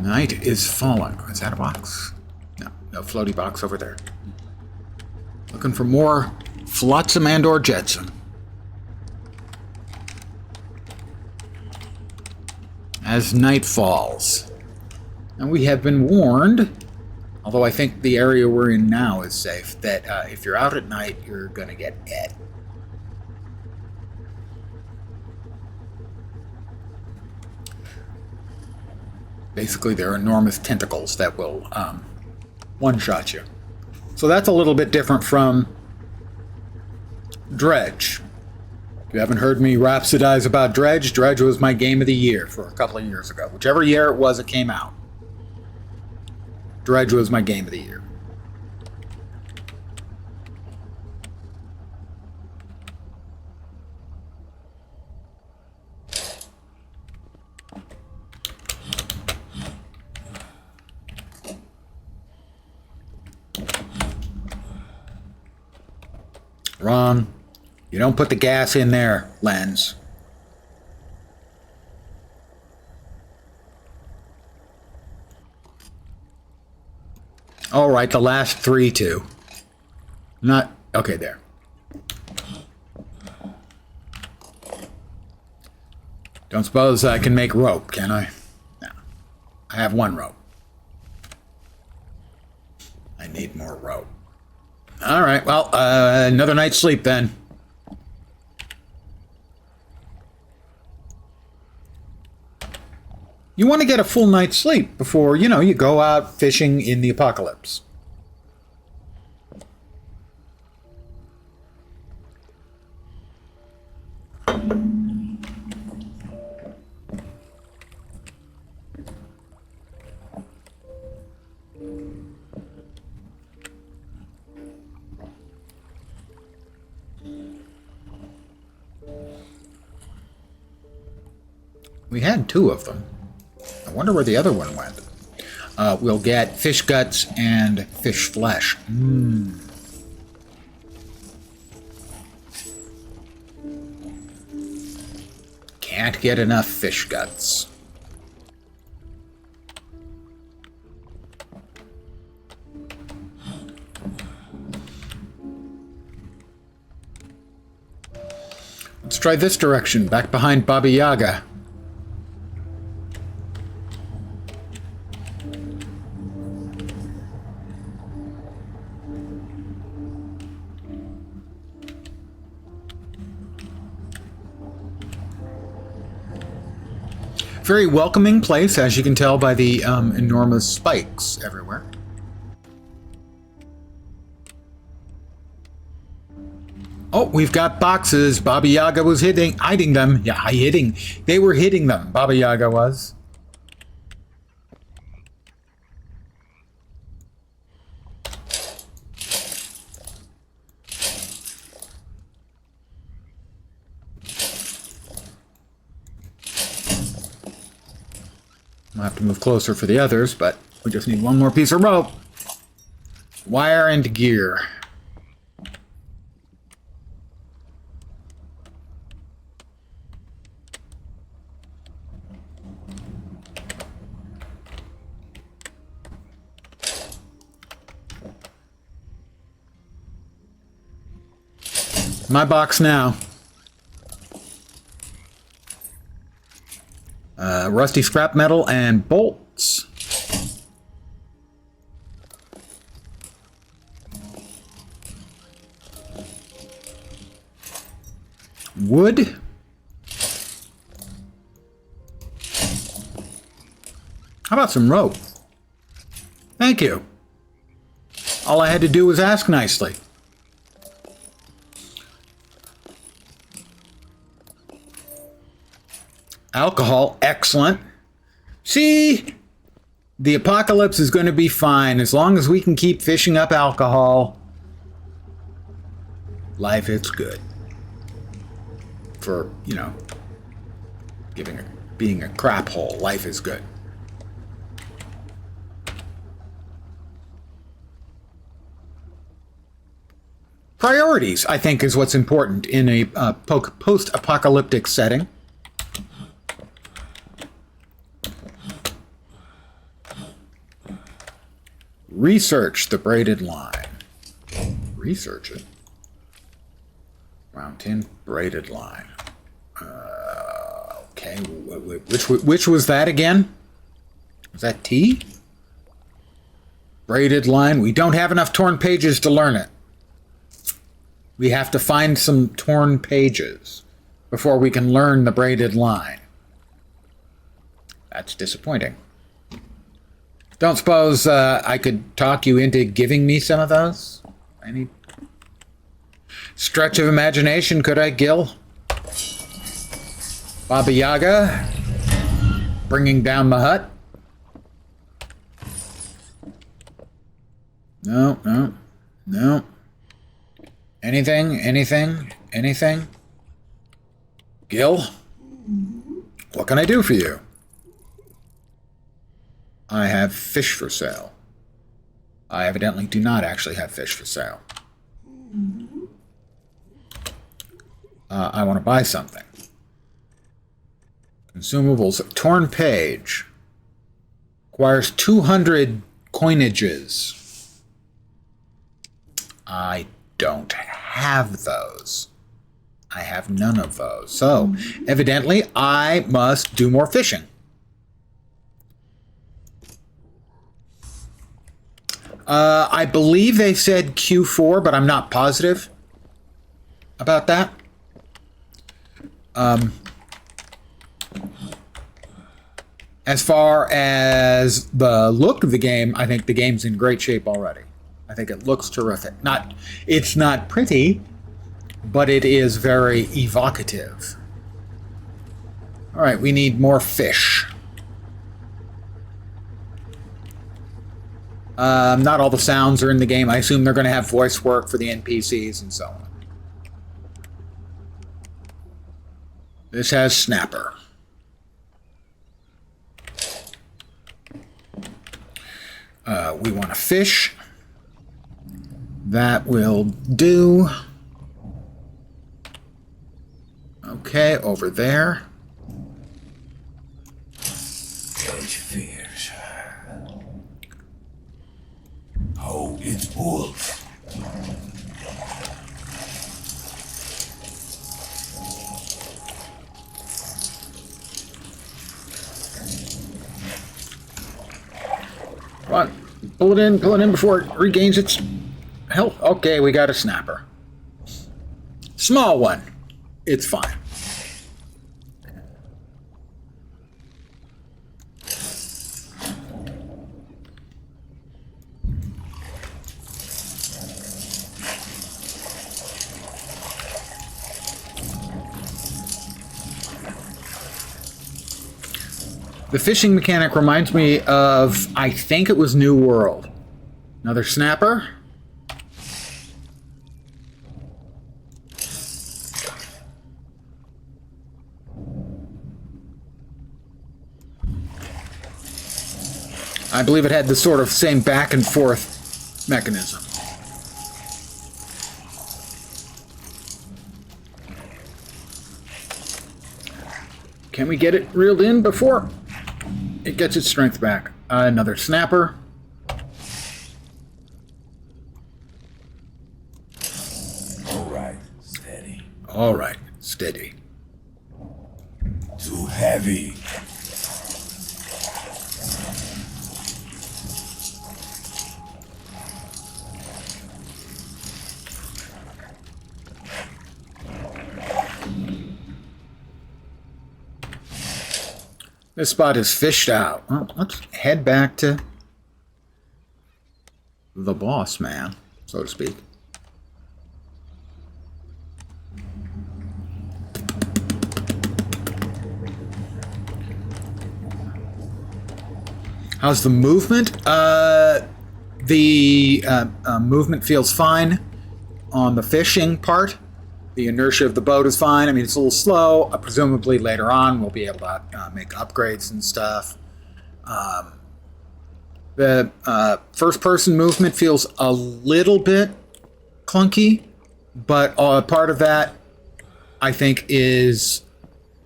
Night is falling. Is that a box? No, no floaty box over there. Looking for more flotsam and or jetsam. As night falls. And we have been warned, although I think the area we're in now is safe, that if you're out at night, you're going to get ed. Basically, there are enormous tentacles that will one-shot you. So that's a little bit different from Dredge. If you haven't heard me rhapsodize about Dredge, Dredge was my game of the year for a couple of years ago. Whichever year it was it came out. Dredge was my game of the year. Wrong. You don't put the gas in there, Lens. All right, the last three, too. Not... Okay, there. Don't suppose I can make rope, can I? No. I have 1 rope. I need more rope. All right, well, another night's sleep then. You want to get a full night's sleep before, you know, you go out fishing in the apocalypse. We had 2 of them. I wonder where the other one went. We'll get fish guts and fish flesh. Can't get enough fish guts. Let's try this direction, back behind Baba Yaga. Very welcoming place, as you can tell by the enormous spikes everywhere. Oh, we've got boxes. Baba Yaga was hiding them. Yeah, hiding. They were hitting them. Baba Yaga was. I'll have to move closer for the others, but we just need 1 more piece of rope. Wire and gear. My box now. Rusty scrap metal and bolts. Wood. How about some rope? Thank you. All I had to do was ask nicely. Alcohol, excellent. See, the apocalypse is going to be fine as long as we can keep fishing up alcohol. Life is good. For, you know, being a crap hole, life is good. Priorities, I think, is what's important in a post-apocalyptic setting. Research the braided line. Research it. Round 10 braided line. Okay, which was that again? Was that T? Braided line. We don't have enough torn pages to learn it. We have to find some torn pages before we can learn the braided line. That's disappointing. Don't suppose I could talk you into giving me some of those? Any stretch of imagination, could I, Gil? Baba Yaga, bringing down the hut. No. Anything? Gil? What can I do for you? I have fish for sale. I evidently do not actually have fish for sale. I want to buy something. Consumables. Torn page. Requires 200 coinages. I don't have those. I have none of those. So, evidently, I must do more fishing. I believe they said Q4, but I'm not positive about that. As far as the look of the game, I think the game's in great shape already. I think it looks terrific. It's not pretty, but it is very evocative. All right, we need more fish. Not all the sounds are in the game. I assume they're going to have voice work for the NPCs and so on. This has snapper. We want a fish. That will do. Okay, over there.
Catch fish. Oh, it's pools.
Come on. Pull it in before it regains its health. Okay, we got a snapper. Small one. It's fine. The fishing mechanic reminds me of, I think it was New World. Another snapper. I believe it had the sort of same back and forth mechanism. Can we get it reeled in before it gets its strength back? Another snapper.
All right, steady.
All right, steady.
Too heavy.
This spot is fished out. Well, let's head back to the boss man, so to speak. How's the movement? The movement feels fine on the fishing part. The inertia of the boat is fine. I mean, it's a little slow. Presumably later on we'll be able to make upgrades and stuff. The first-person movement feels a little bit clunky, but part of that, I think, is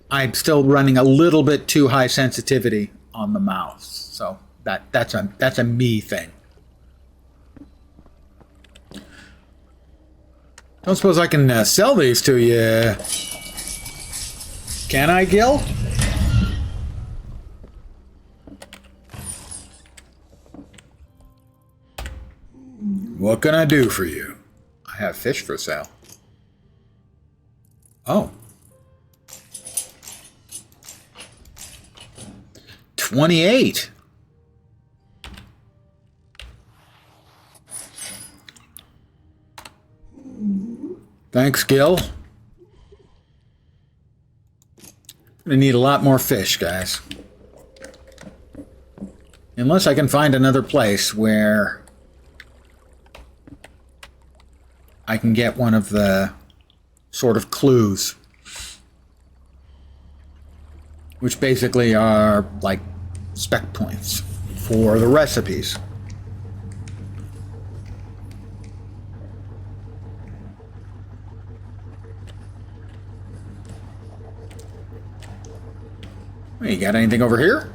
I'm still running a little bit too high sensitivity on the mouse. So that's a me thing. Don't suppose I can sell these to you. Can I, Gil? What can I do for you? I have fish for sale. Oh. 28. Thanks, Gil. Gonna need a lot more fish, guys. Unless I can find another place where I can get one of the sort of clues, which basically are like spec points for the recipes. You got anything over here?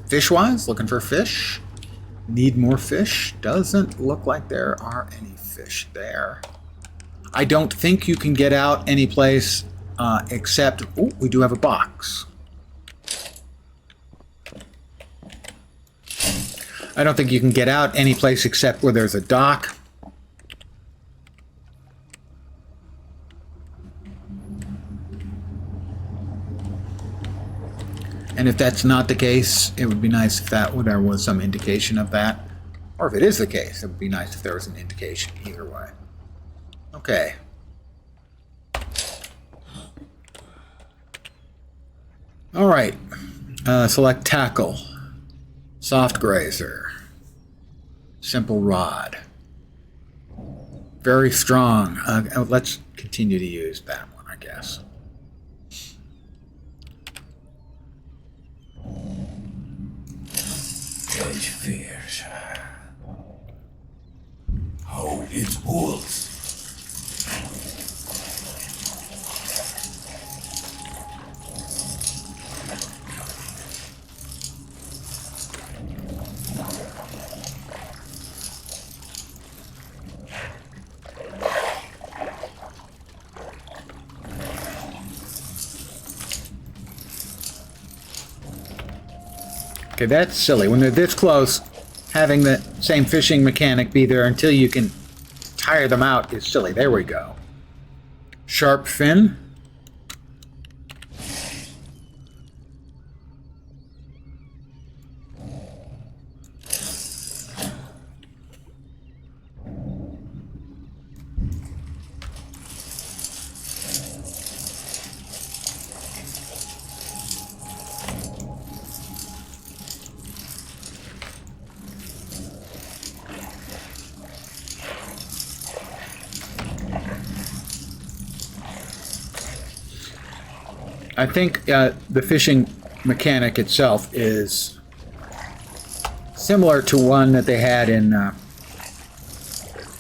Fish-wise, looking for fish. Need more fish. Doesn't look like there are any fish there. I don't think you can get out any place except... Oh, we do have a box. I don't think you can get out any place except where there's a dock. And if that's not the case, it would be nice if there was some indication of that. Or if it is the case, it would be nice if there was an indication either way. Okay. All right. Select tackle. Soft grazer. Simple rod. Very strong. Let's continue to use that one, I guess.
Dredge fears. Oh, it's wolves.
Okay, that's silly. When they're this close, having the same fishing mechanic be there until you can tire them out is silly. There we go. Sharp fin. I think the fishing mechanic itself is similar to one that they had in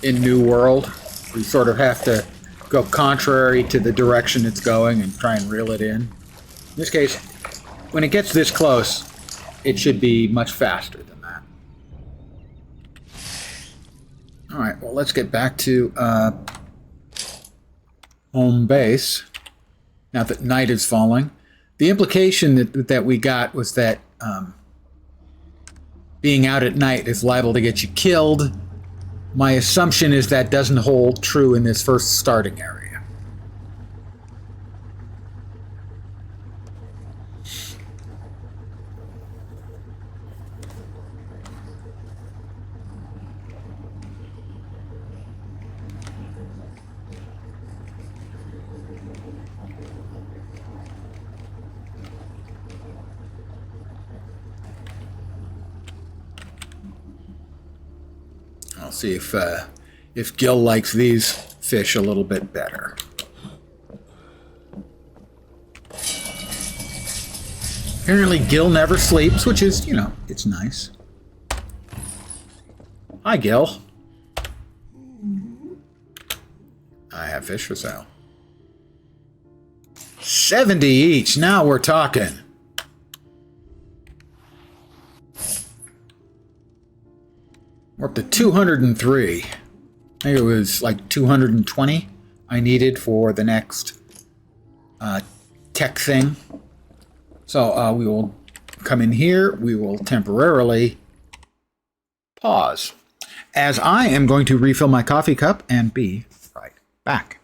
New World. We sort of have to go contrary to the direction it's going and try and reel it in. In this case, when it gets this close, it should be much faster than that. All right, well, let's get back to home base. Now that night is falling. The implication that we got was that being out at night is liable to get you killed. My assumption is that doesn't hold true in this first starting area. I'll see if Gil likes these fish a little bit better. Apparently Gil never sleeps, which is, you know, it's nice. Hi, Gil. I have fish for sale. 70 each. Now we're talking. We're up to 203. I think it was like 220 I needed for the next tech thing. So we will come in here. We will temporarily pause, as I am going to refill my coffee cup and be right back.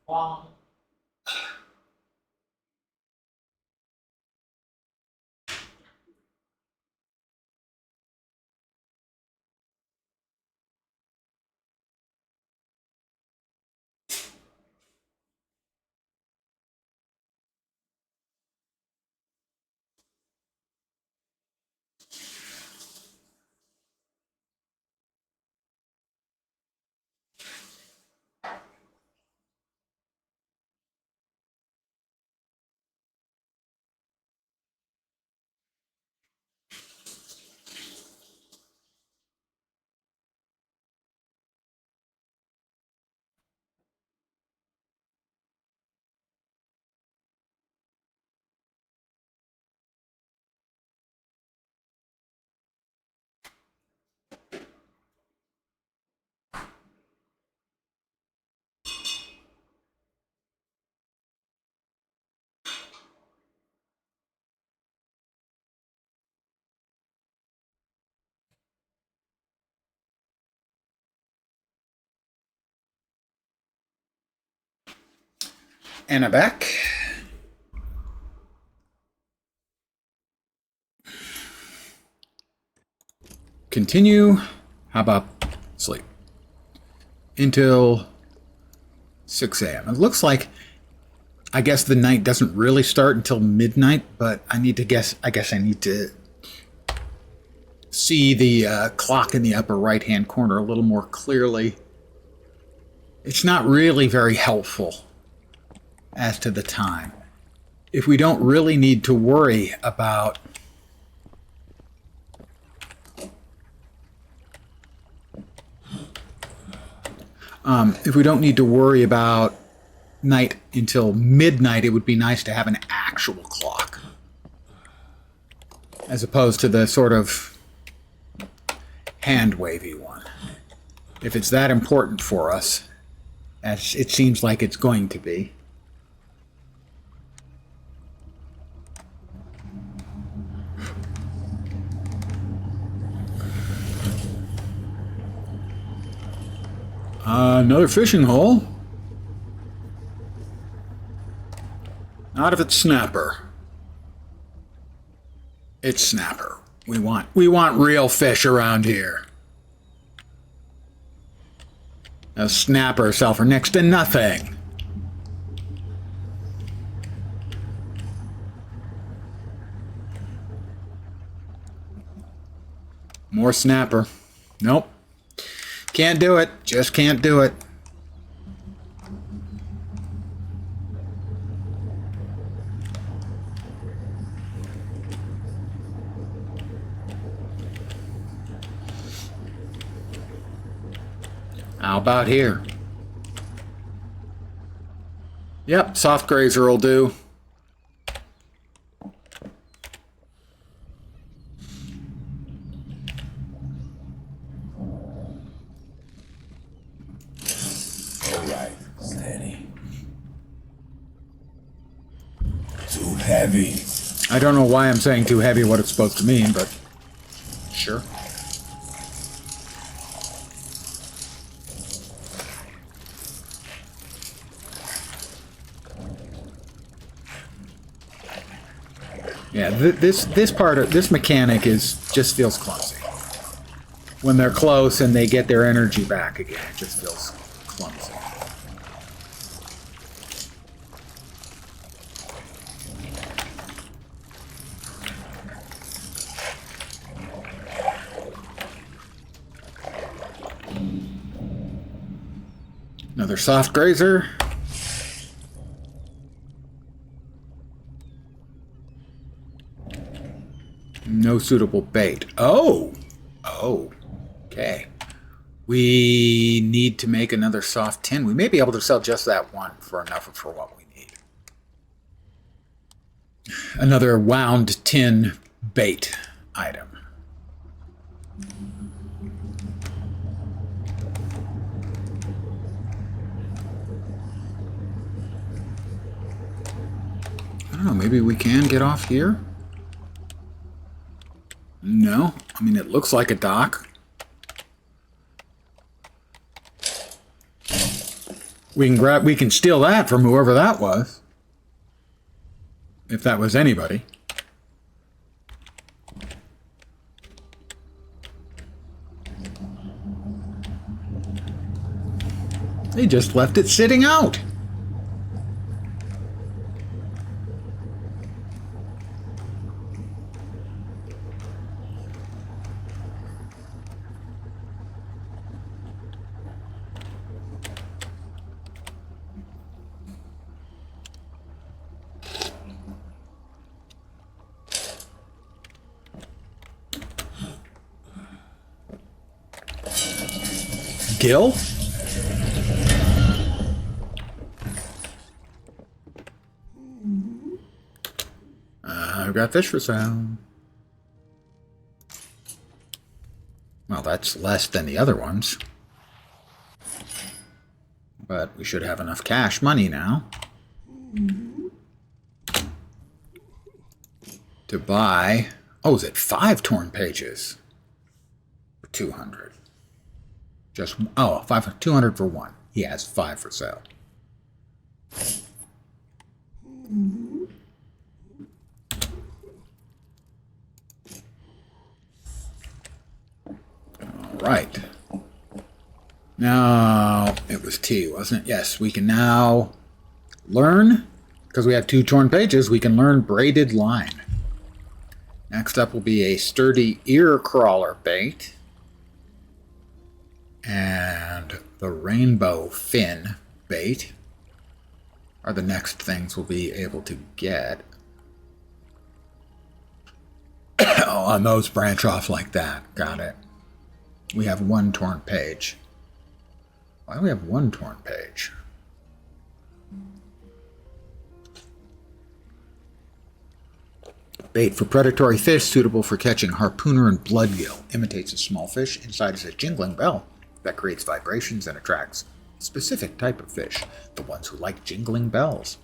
Wow. And I'm back. Continue. How about sleep? Until 6 a.m. It looks like, I guess the night doesn't really start until midnight, but I guess I need to see the clock in the upper right-hand corner a little more clearly. It's not really very helpful as to the time. If we don't really need to worry about night until midnight, it would be nice to have an actual clock, as opposed to the sort of hand-wavy one. If it's that important for us, as it seems like it's going to be. Another fishing hole. Not if it's snapper. It's snapper. We want real fish around here. A snapper sell for next to nothing. More snapper. Nope. Can't do it. Just can't do it. How about here? Yep, soft grazer will do.
Alright, steady. Too heavy.
I don't know why I'm saying too heavy, what it's supposed to mean, but sure. Yeah, this mechanic just feels clumsy. When they're close and they get their energy back again, it just feels clumsy. Another soft grazer. No suitable bait. Oh, okay. We need to make another soft tin. We may be able to sell just that one for enough for what we need. Another wound tin bait item. I don't know, maybe we can get off here? No, I mean, it looks like a dock. We can steal that from whoever that was. If that was anybody. They just left it sitting out. Gil? I've got fish for sale. Well, that's less than the other ones. But we should have enough cash money now to buy... Oh, is it 5 torn pages? For 200. Just... Oh, 200 for one. He has 5 for sale. Right. Now, it was T, wasn't it? Yes, we can now learn, because we have 2 torn pages, we can learn braided line. Next up will be a sturdy ear crawler bait. And the rainbow fin bait are the next things we'll be able to get. Oh, and those branch off like that. Got it. We have 1 torn page. Why do we have 1 torn page? Bait for predatory fish suitable for catching harpooner and bloodgill. Imitates a small fish. Inside is a jingling bell that creates vibrations and attracts a specific type of fish, the ones who like jingling bells.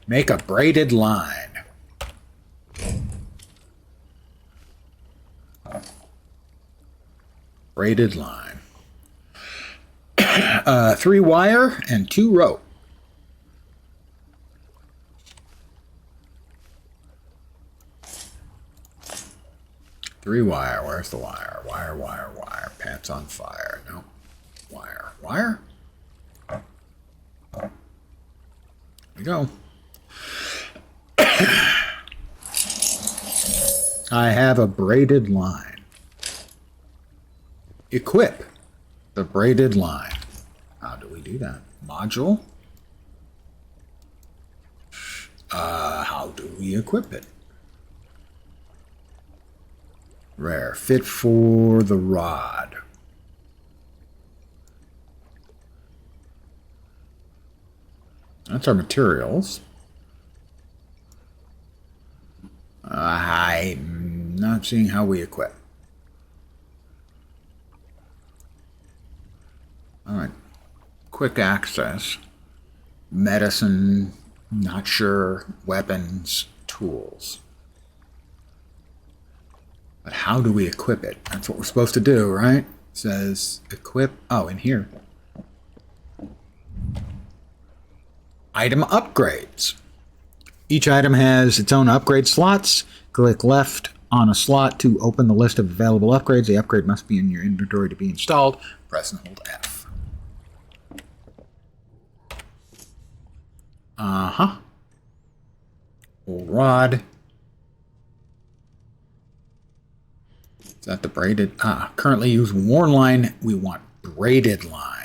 Make a braided line. Braided line. 3 wire and 2 rope. Three wire. Where's the wire? Wire, wire, wire. Pants on fire. No. Wire. Wire? There we go. I have a braided line. Equip the braided line. How do we do that? Module? How do we equip it? Rare. Fit for the rod. That's our materials. I'm not seeing how we equip. Alright. Quick access. Medicine. Not sure. Weapons. Tools. But how do we equip it? That's what we're supposed to do, right? It says equip. Oh, in here. Item upgrades. Each item has its own upgrade slots. Click left on a slot to open the list of available upgrades. The upgrade must be in your inventory to be installed. Press and hold F. Old rod. Is that the braided? Currently use worn line. We want braided line.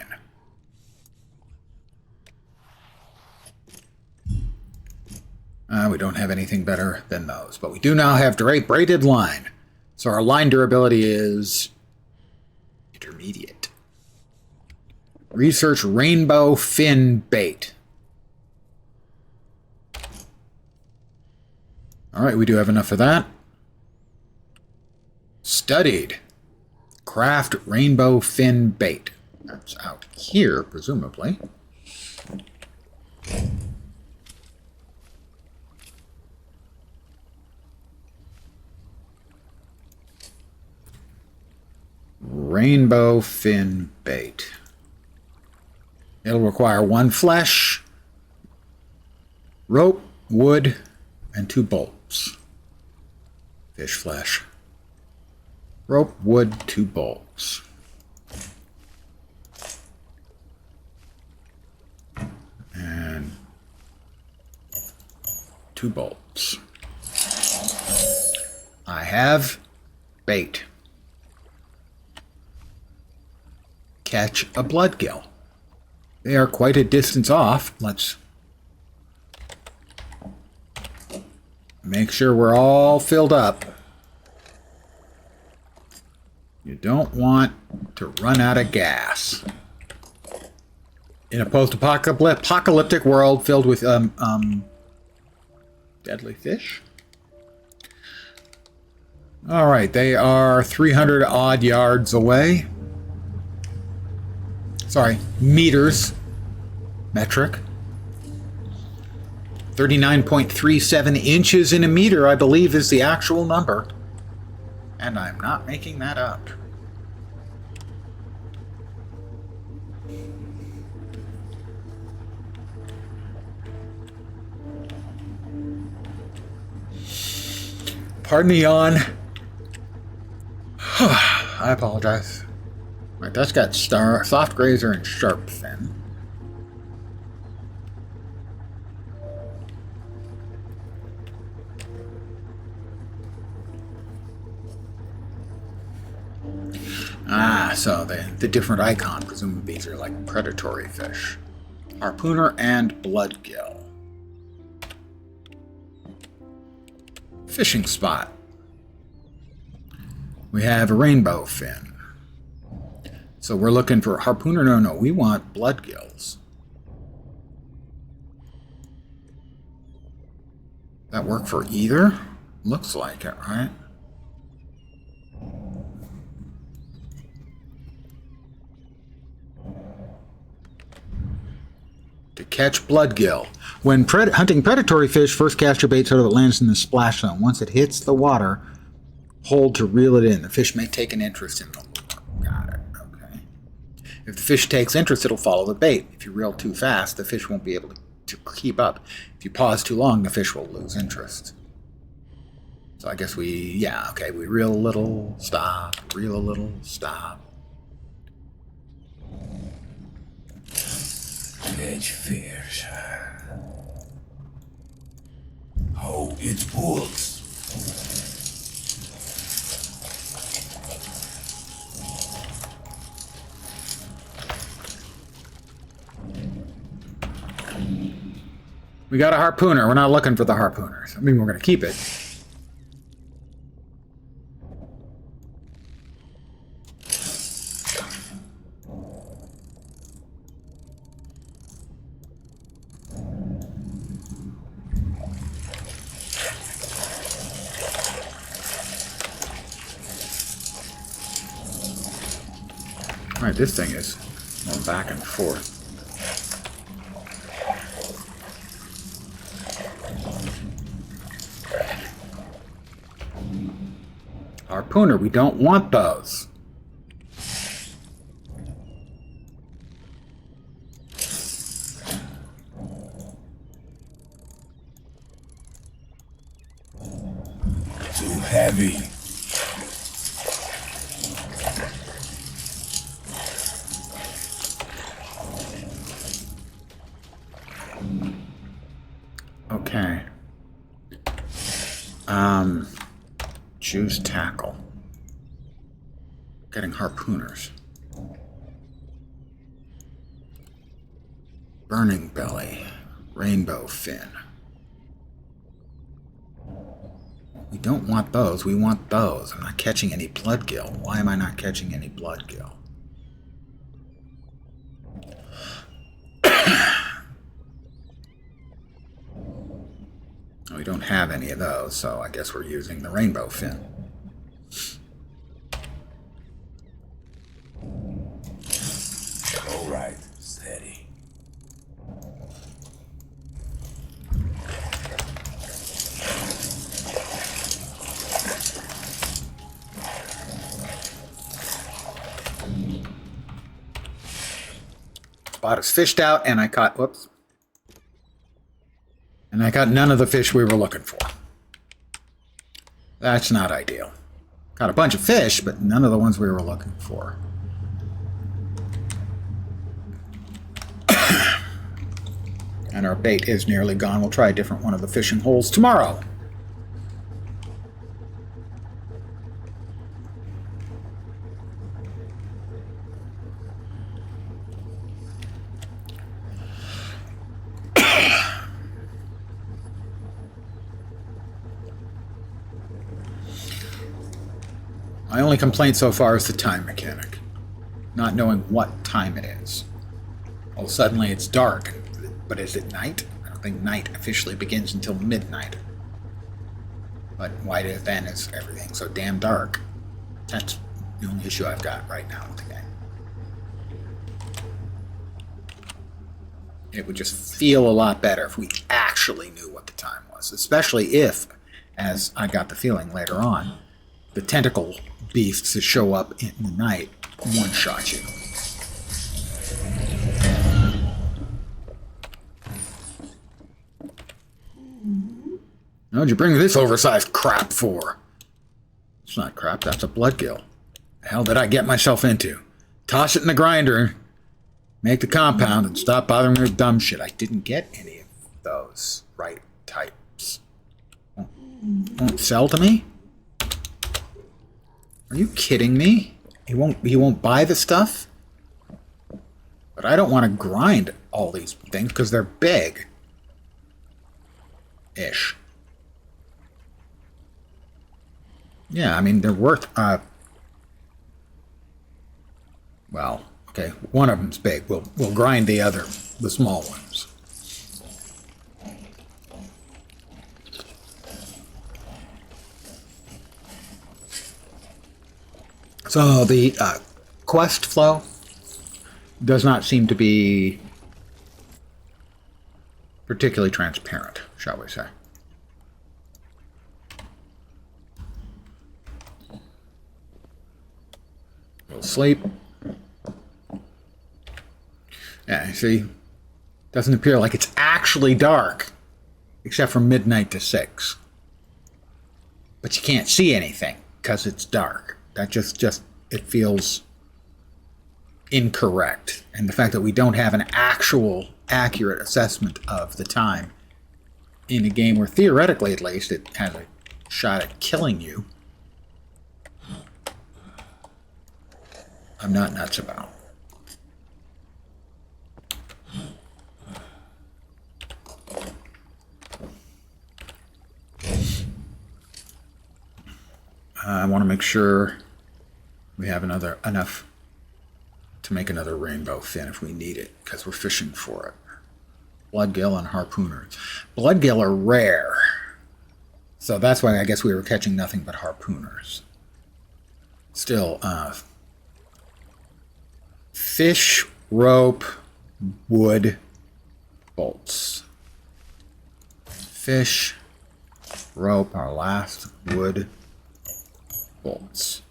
We don't have anything better than those, but we do now have braided line. So our line durability is intermediate. Research rainbow fin bait. All right, we do have enough for that. Studied. Craft rainbow fin bait. That's out here, presumably. Rainbow fin bait. It'll require 1 flesh, rope, wood, and 2 bolts. Fish flesh. Rope, wood, 2 bolts. And 2 bolts. I have bait. Catch a bloodgill. They are quite a distance off. Let's make sure we're all filled up. You don't want to run out of gas. In a post-apocalyptic world filled with deadly fish. All right, they are 300 odd yards away. Sorry, meters. Metric. 39.37 inches in a meter, I believe, is the actual number. And I'm not making that up. Pardon the yawn. I apologize. Right, that's got soft grazer and sharp fin. Ah, so the different icon, presumably these are like predatory fish. Harpooner and bloodgill. Fishing spot. We have a rainbow fin. So we're looking for harpooner. No, we want bloodgills. That work for either? Looks like it, right? To catch bloodgill. When hunting predatory fish, first cast your bait so that it lands in the splash zone. Once it hits the water, hold to reel it in. The fish may take an interest in the lure. Got it. Okay. If the fish takes interest, it'll follow the bait. If you reel too fast, the fish won't be able to keep up. If you pause too long, the fish will lose interest. So I guess we reel a little, stop, reel a little, stop.
Catch fish. Oh, it pulls.
We got a harpooner. We're not looking for the harpooners. I mean, we're going to keep it. All right, this thing is going back and forth. Harpooner, we don't want those.
Too heavy.
Okay. Choose tackle. Getting harpooners. Burning belly. Rainbow fin. We don't want those. We want those. I'm not catching any bloodgill. Why am I not catching any bloodgill? We don't have any of those, so I guess we're using the rainbow fin.
All right, steady.
Spot is fished out, and I caught, whoops. And I got none of the fish we were looking for. That's not ideal. Got a bunch of fish, but none of the ones we were looking for. And our bait is nearly gone. We'll try a different one of the fishing holes tomorrow. My only complaint so far is the time mechanic. Not knowing what time it is. Well, suddenly it's dark. But is it night? I don't think night officially begins until midnight. But why then is everything so damn dark? That's the only issue I've got right now with the game. It would just feel a lot better if we actually knew what the time was. Especially if, as I got the feeling later on, the tentacle beasts that show up in the night one-shot you. What'd you bring this oversized crap for? It's not crap, that's a bloodgill. The hell did I get myself into? Toss it in the grinder, make the compound, and stop bothering me with dumb shit. I didn't get any of those right types. Won't sell to me? Are you kidding me? He won't buy the stuff? But I don't want to grind all these things because they're big. Ish. Yeah, I mean, they're worth, well, okay, one of them's big. We'll grind the small ones. So the quest flow does not seem to be particularly transparent, shall we say. We'll sleep. Yeah, see, doesn't appear like it's actually dark, except from midnight to 6. But you can't see anything because it's dark. That just it feels incorrect. And the fact that we don't have an actual accurate assessment of the time in a game where theoretically at least it has a shot at killing you, I'm not nuts about. I want to make sure we have enough to make another rainbow fin if we need it, because we're fishing for it. Bloodgill and harpooners. Bloodgill are rare, so that's why I guess we were catching nothing but harpooners. Still, fish, rope, wood, bolts. Fish, rope, our last, wood, bolts.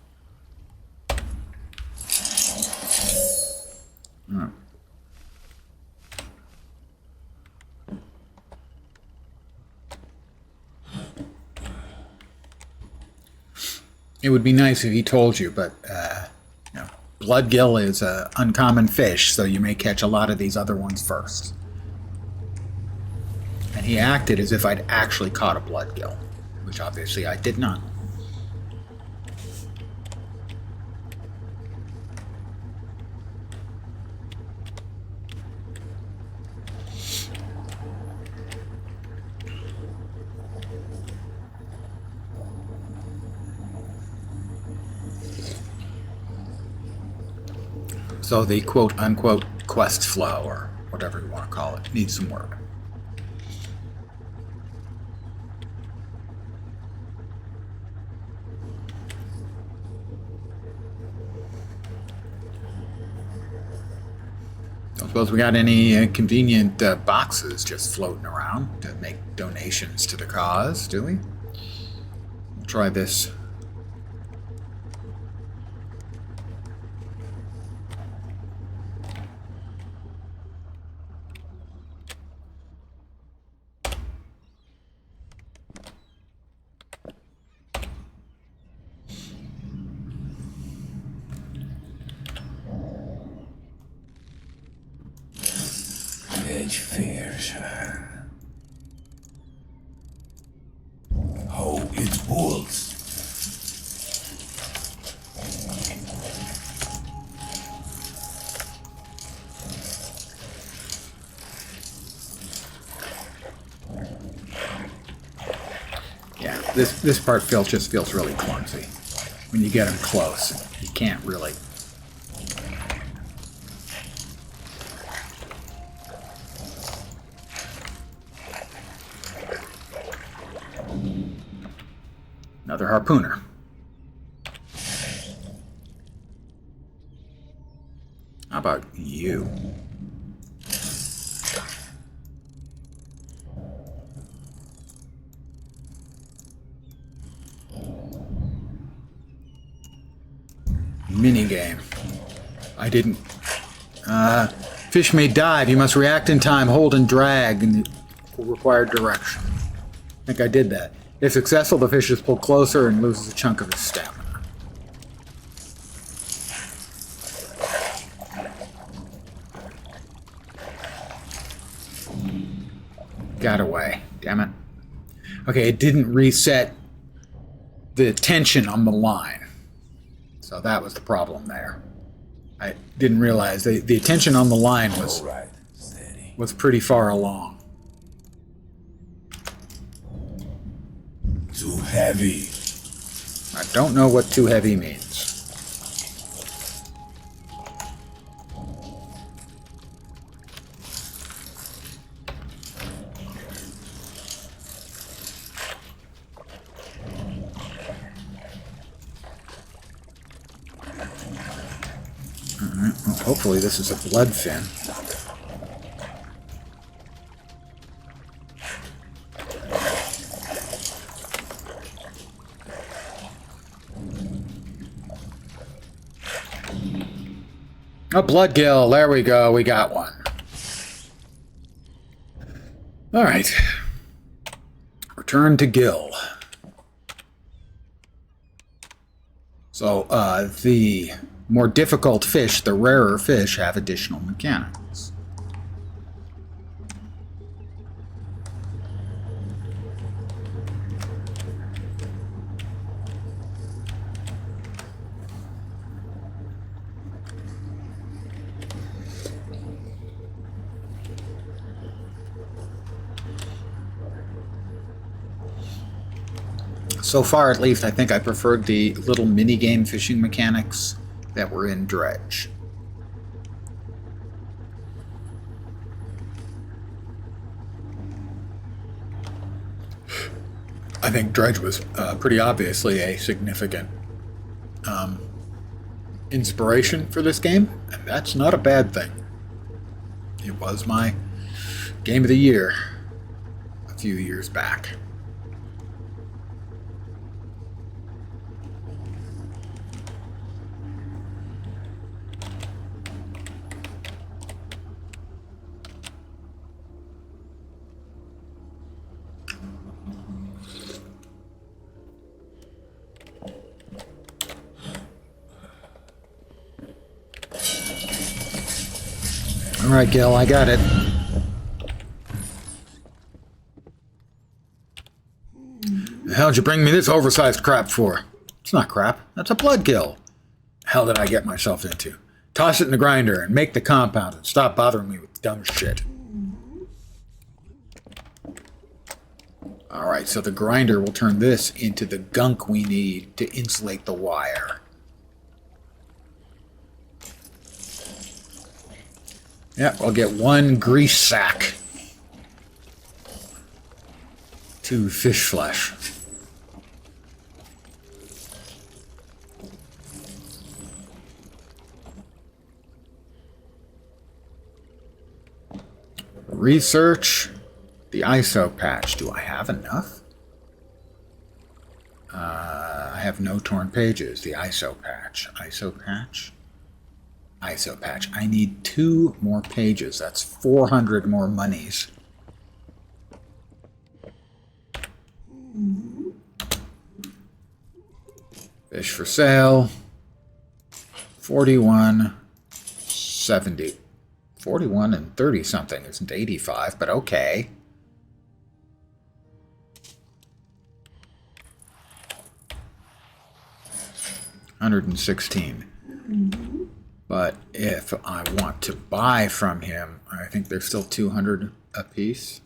Oh. It would be nice if he told you, but you know, bloodgill is an uncommon fish, so you may catch a lot of these other ones first. And he acted as if I'd actually caught a bloodgill, which obviously I did not. So the quote-unquote quest flow, or whatever you want to call it, needs some work. Don't suppose we got any convenient boxes just floating around to make donations to the cause, do we? We'll try this.
Fears. Oh, it's bulls.
Yeah, this part just feels really clumsy. When you get him close, you can't really. Another harpooner. How about you? Minigame. I didn't. Fish may dive. You must react in time, hold and drag in the required direction. I think I did that. If successful, the fish is pulled closer and loses a chunk of his stamina. Got away. Damn it. Okay, it didn't reset the tension on the line. So that was the problem there. I didn't realize the tension on the line was,
All right, steady.
was pretty far along.
Too heavy.
I don't know what too heavy means. Alright, well, hopefully this is a blood fin. A bloodgill. There we go. We got one. All right. Return to gill. So, the more difficult fish, the rarer fish, have additional mechanics. So far, at least, I think I preferred the little mini-game fishing mechanics that were in Dredge. I think Dredge was pretty obviously a significant inspiration for this game, and that's not a bad thing. It was my game of the year a few years back. All right, Gil, I got it. The hell did you bring me this oversized crap for? It's not crap. That's a bloodgill. The hell did I get myself into? Toss it in the grinder and make the compound and stop bothering me with dumb shit. All right, so the grinder will turn this into the gunk we need to insulate the wire. Yeah, we'll get one grease sack. 2 fish flesh. Research the ISO patch. Do I have enough? I have no torn pages. The ISO patch. ISO patch? ISO patch. I need 2 more pages. That's 400 more monies. Fish for sale. 41.70. 41 and 30 something isn't 85, but okay. $116. But if I want to buy from him, I think they're still 200 a piece.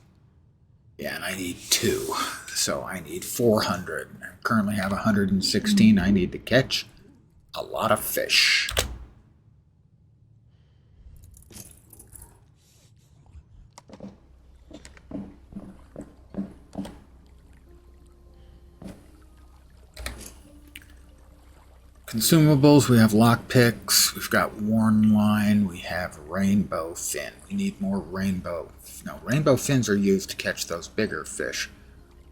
Yeah, and I need 2. So I need 400. I currently have 116. I need to catch a lot of fish. Consumables, we have lockpicks, we've got worn line, we have rainbow fin. We need more rainbow. No, rainbow fins are used to catch those bigger fish.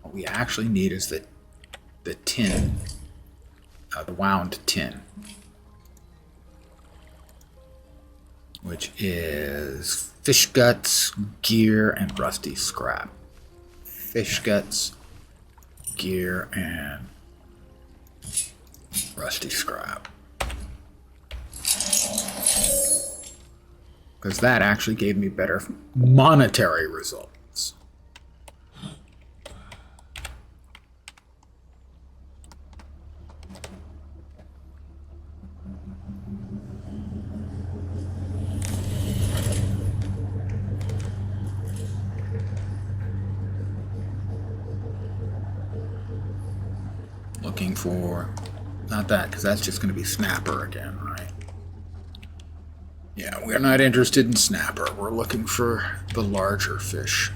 What we actually need is the tin, the wound tin, which is fish guts, gear, and rusty scrap. Fish guts, gear and rusty scrap. Because that actually gave me better monetary results. Looking for, not that, because that's just going to be snapper again, right? Yeah, we're not interested in snapper. We're looking for the larger fish.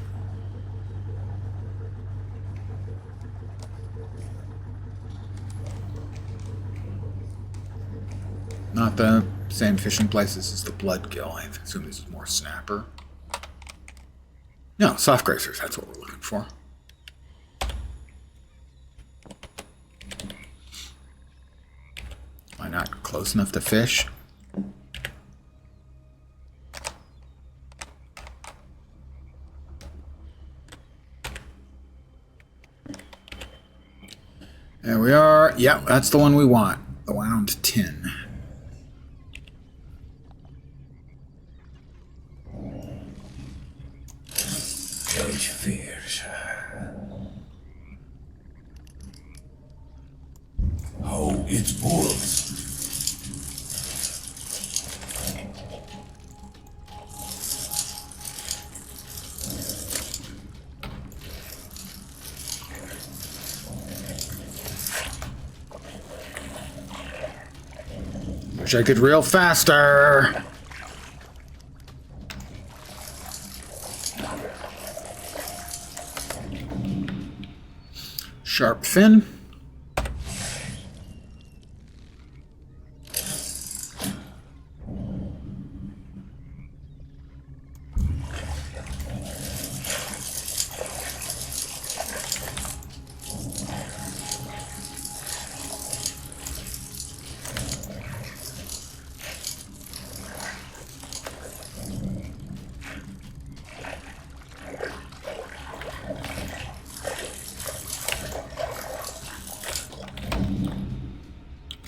Not the same fishing places as the bloodgill. I assume this is more snapper. No, soft grazers, that's what we're looking for. Am I not close enough to fish? There we are. Yep, that's the one we want. The wound tin.
Cage fish. Oh, it's wolves.
Wish I could reel faster. Sharp fin.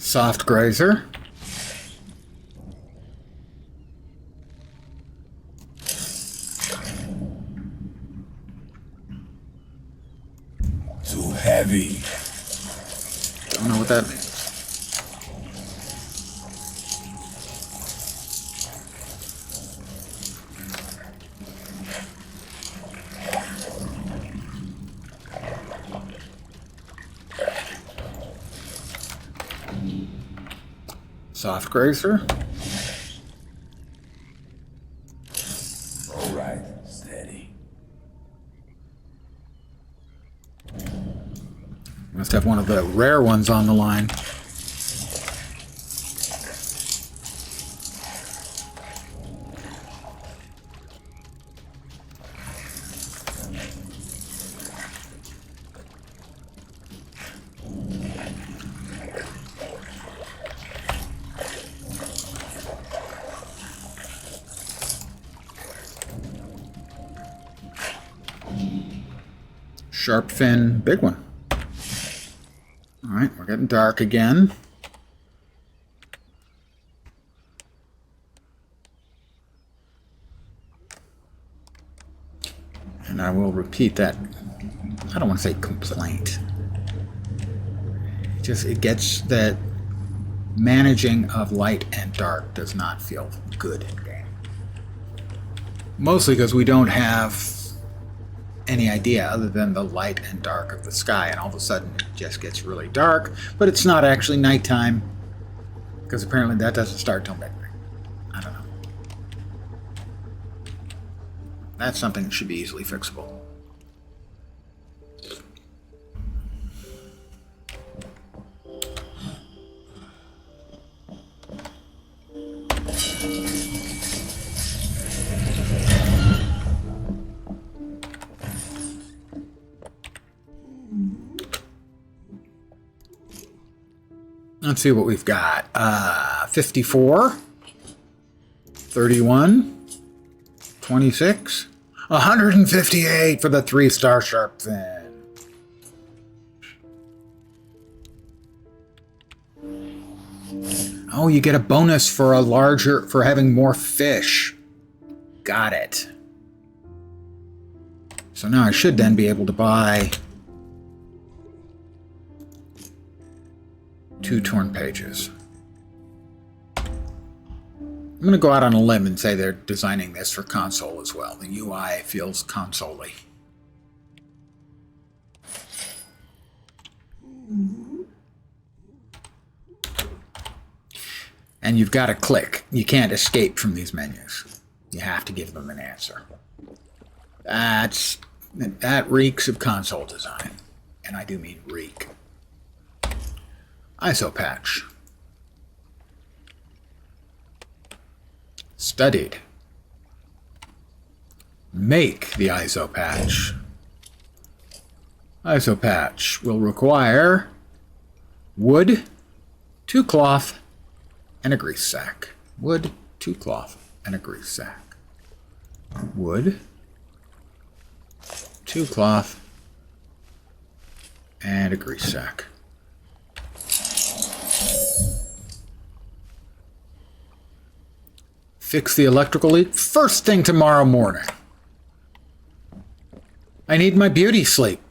Soft grazer.
Too heavy.
Don't know what that means. Soft grazer.
All right, steady.
Must have one of the rare ones on the line. Sharp fin, big one. All right, we're getting dark again. And I will repeat that, I don't want to say complaint. It gets that managing of light and dark does not feel good in game. Mostly because we don't have any idea other than the light and dark of the sky, and all of a sudden it just gets really dark, but it's not actually nighttime, because apparently that doesn't start till midnight. I don't know. That's something that should be easily fixable. Let's see what we've got. 54, 31, 26, 158 for the 3-star sharp fin. Oh, you get a bonus for for having more fish. Got it. So now I should then be able to buy 2 torn pages. I'm going to go out on a limb and say they're designing this for console as well. The UI feels console-y. And you've got to click. You can't escape from these menus. You have to give them an answer. That reeks of console design. And I do mean reek. ISO patch. Studied. Make the ISO patch. ISO patch will require wood, 2 cloth, and a grease sack. Wood, 2 cloth, and a grease sack. Wood, 2 cloth, and a grease sack. Fix the electrical leak first thing tomorrow morning. I need my beauty sleep.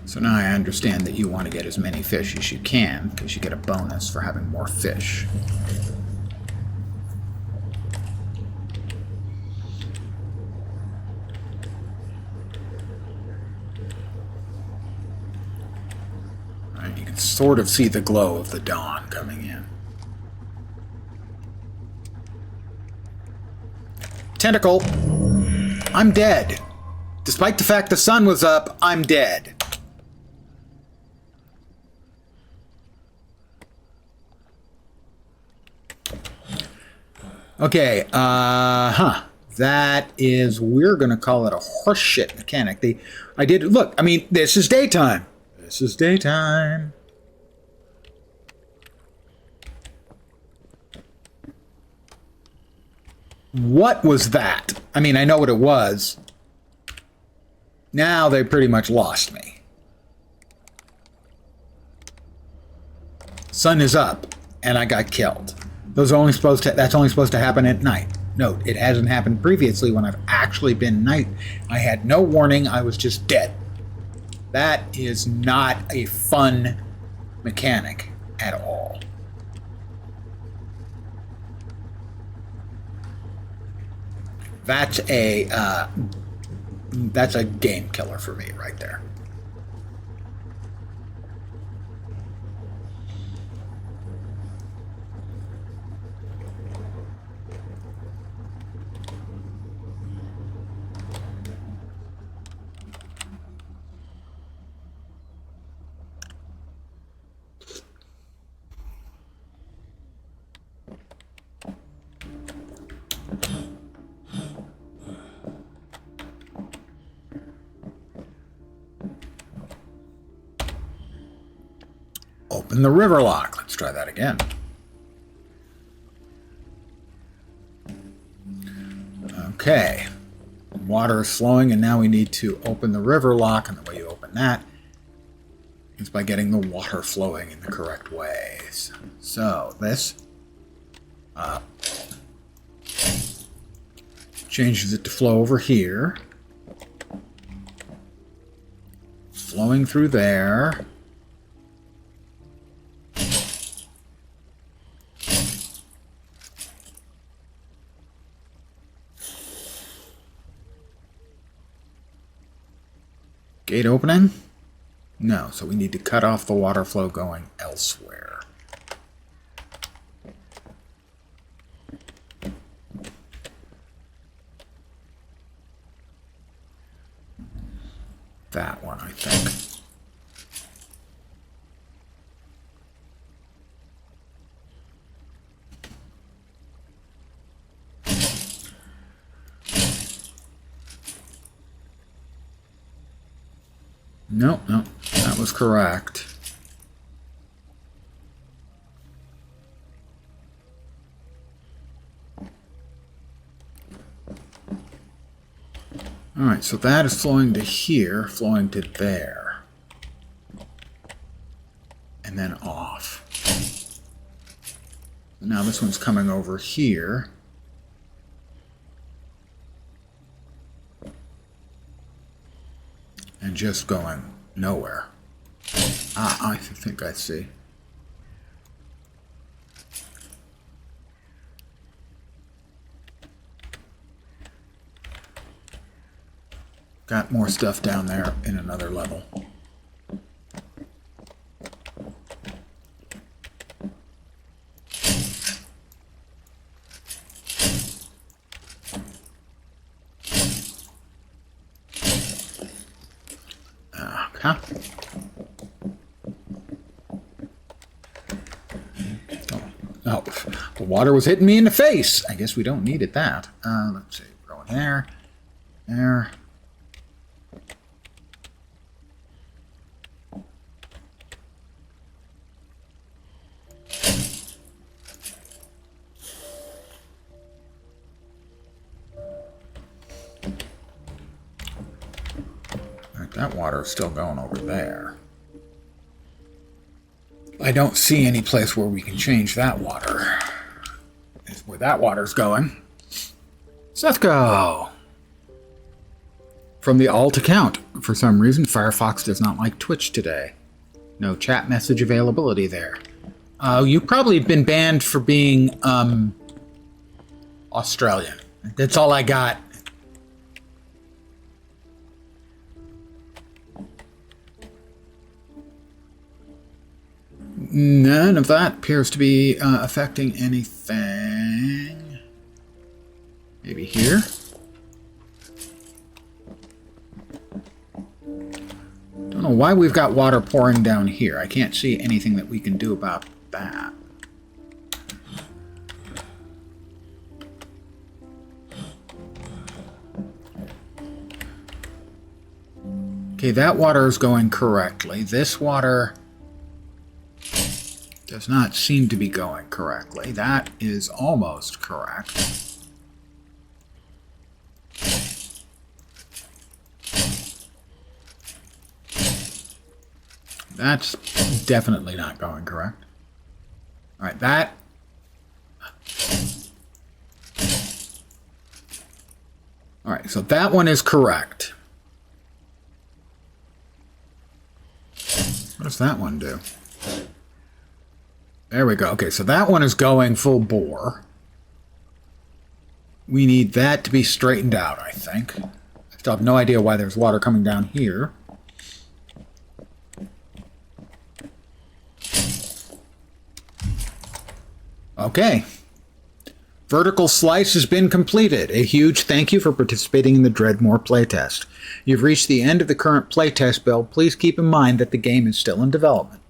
So now I understand that you want to get as many fish as you can, because you get a bonus for having more fish. All right, you can sort of see the glow of the dawn coming in. Tentacle! I'm dead. Despite the fact the sun was up, I'm dead. Okay, that is, we're going to call it a horseshit mechanic. Look, I mean, this is daytime. This is daytime. What was that? I mean, I know what it was. Now they pretty much lost me. Sun is up, and I got killed. That's only supposed to happen at night. Note, it hasn't happened previously when I've actually been night. I had no warning. I was just dead. That is not a fun mechanic at all. That's a game killer for me right there. Open the river lock. Let's try that again. Okay. Water is flowing, and now we need to open the river lock, and the way you open that is by getting the water flowing in the correct ways. So this changes it to flow over here, flowing through there. Gate opening? No, so we need to cut off the water flow going elsewhere. That one, I think. No, no, that was correct. All right, so that is flowing to here, flowing to there. And then off. Now this one's coming over here. And just going nowhere. Ah, I think I see. Got more stuff down there in another level. Okay. Oh, the water was hitting me in the face. I guess we don't need it that. Let's see, going there, there. That water is still going over there. I don't see any place where we can change that water. Is where that water's going. Sethko! From the alt account. For some reason, Firefox does not like Twitch today. No chat message availability there. You've probably been banned for being Australian. That's all I got. None of that appears to be affecting anything. Maybe here? Don't know why we've got water pouring down here. I can't see anything that we can do about that. Okay, that water is going correctly. This water does not seem to be going correctly. That is almost correct. That's definitely not going correct. All right, that... All right, so that one is correct. What does that one do? There we go. Okay, so that one is going full bore. We need that to be straightened out, I think. I still have no idea why there's water coming down here. Okay. Vertical slice has been completed. A huge thank you for participating in the Dreadmoor playtest. You've reached the end of the current playtest build. Please keep in mind that the game is still in development,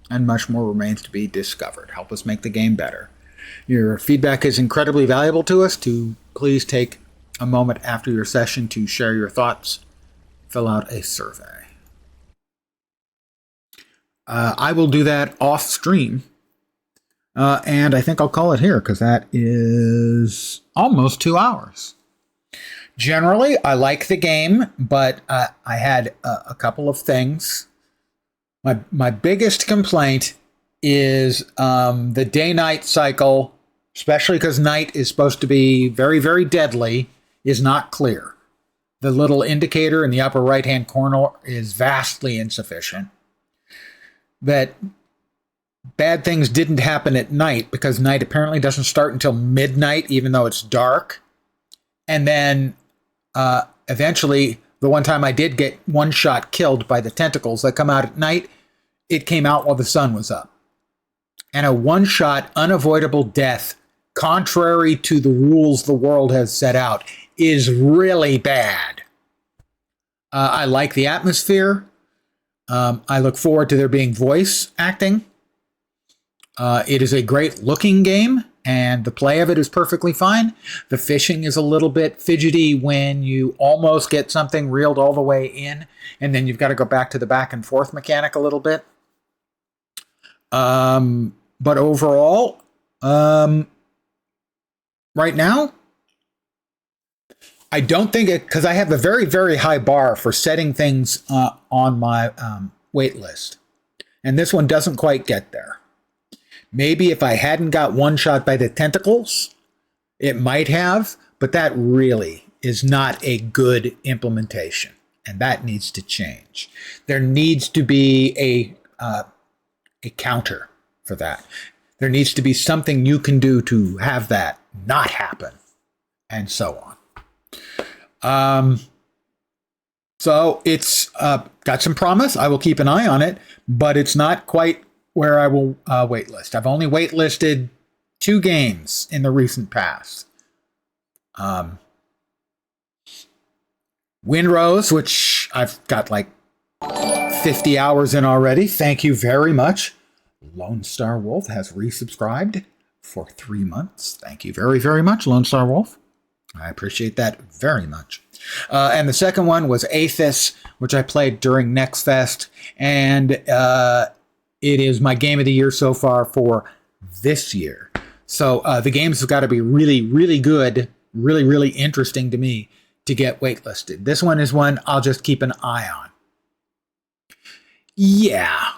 and much more remains to be discovered. Help us make the game better. Your feedback is incredibly valuable to us. Please take a moment after your session to share your thoughts. Fill out a survey. I will do that off stream. And I think I'll call it here because that is almost 2 hours. Generally, I like the game, but I had a couple of things. My biggest complaint is the day-night cycle, especially because night is supposed to be very, very deadly, is not clear. The little indicator in the upper right-hand corner is vastly insufficient. That bad things didn't happen at night because night apparently doesn't start until midnight, even though it's dark. And then eventually, the one time I did get one shot killed by the tentacles that come out at night, it came out while the sun was up. And a one-shot unavoidable death, contrary to the rules the world has set out, is really bad. I like the atmosphere. I look forward to there being voice acting. It is a great looking game, and the play of it is perfectly fine. The fishing is a little bit fidgety when you almost get something reeled all the way in, and then you've got to go back to the back and forth mechanic a little bit. But overall, right now, I don't think it, because I have a very, very high bar for setting things on my wait list. And this one doesn't quite get there. Maybe if I hadn't got one shot by the tentacles, it might have, but that really is not a good implementation. And that needs to change. There needs to be a counter for that. There needs to be something you can do to have that not happen, and so on. So it's got some promise. I will keep an eye on it, but it's not quite where I will waitlist. I've only waitlisted 2 games in the recent past. Windrose, which I've got like 50 hours in already. Thank you very much. Lone Star Wolf has resubscribed for 3 months. Thank you very, very much, Lone Star Wolf. I appreciate that very much. And the second one was Aethys, which I played during Next Fest, and it is my game of the year so far for this year. So the games have got to be really, really good, really, really interesting to me to get waitlisted. This one is one I'll just keep an eye on. Yeah.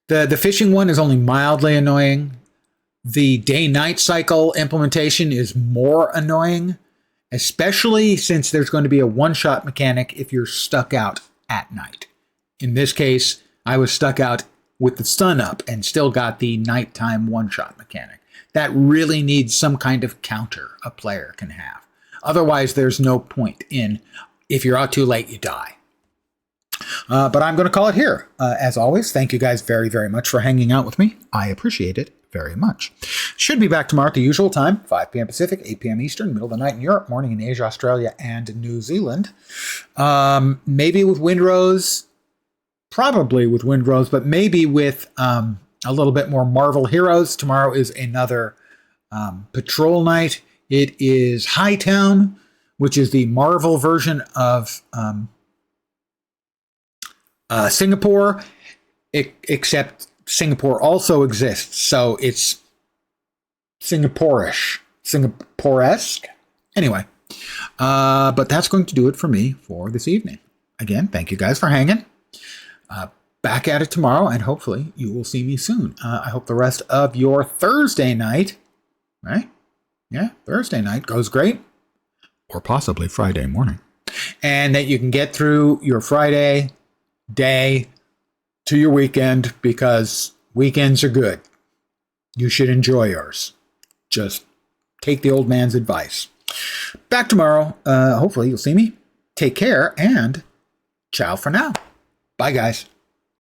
The fishing one is only mildly annoying. The day-night cycle implementation is more annoying, especially since there's going to be a one-shot mechanic if you're stuck out at night. In this case, I was stuck out with the sun up and still got the nighttime one-shot mechanic. That really needs some kind of counter a player can have. Otherwise, there's no point in, if you're out too late, you die. But I'm going to call it here. As always, thank you guys very, very much for hanging out with me. I appreciate it very much. Should be back tomorrow at the usual time, 5 p.m. Pacific, 8 p.m. Eastern, middle of the night in Europe, morning in Asia, Australia, and New Zealand. Maybe with Windrose, probably with Windrose, but maybe with a little bit more Marvel Heroes. Tomorrow is another patrol night. It is Hightown, which is the Marvel version of Singapore, except Singapore also exists, so it's Singaporeish, Singaporesque. Anyway, but that's going to do it for me for this evening. Again, thank you guys for hanging. Back at it tomorrow, and hopefully you will see me soon. I hope the rest of your Thursday night, right? Yeah, Thursday night goes great, or possibly Friday morning, and that you can get through your Friday day to your weekend, because weekends are good. You should enjoy yours. Just take the old man's advice. Back tomorrow. Hopefully you'll see me. Take care, and ciao for now. Bye, guys.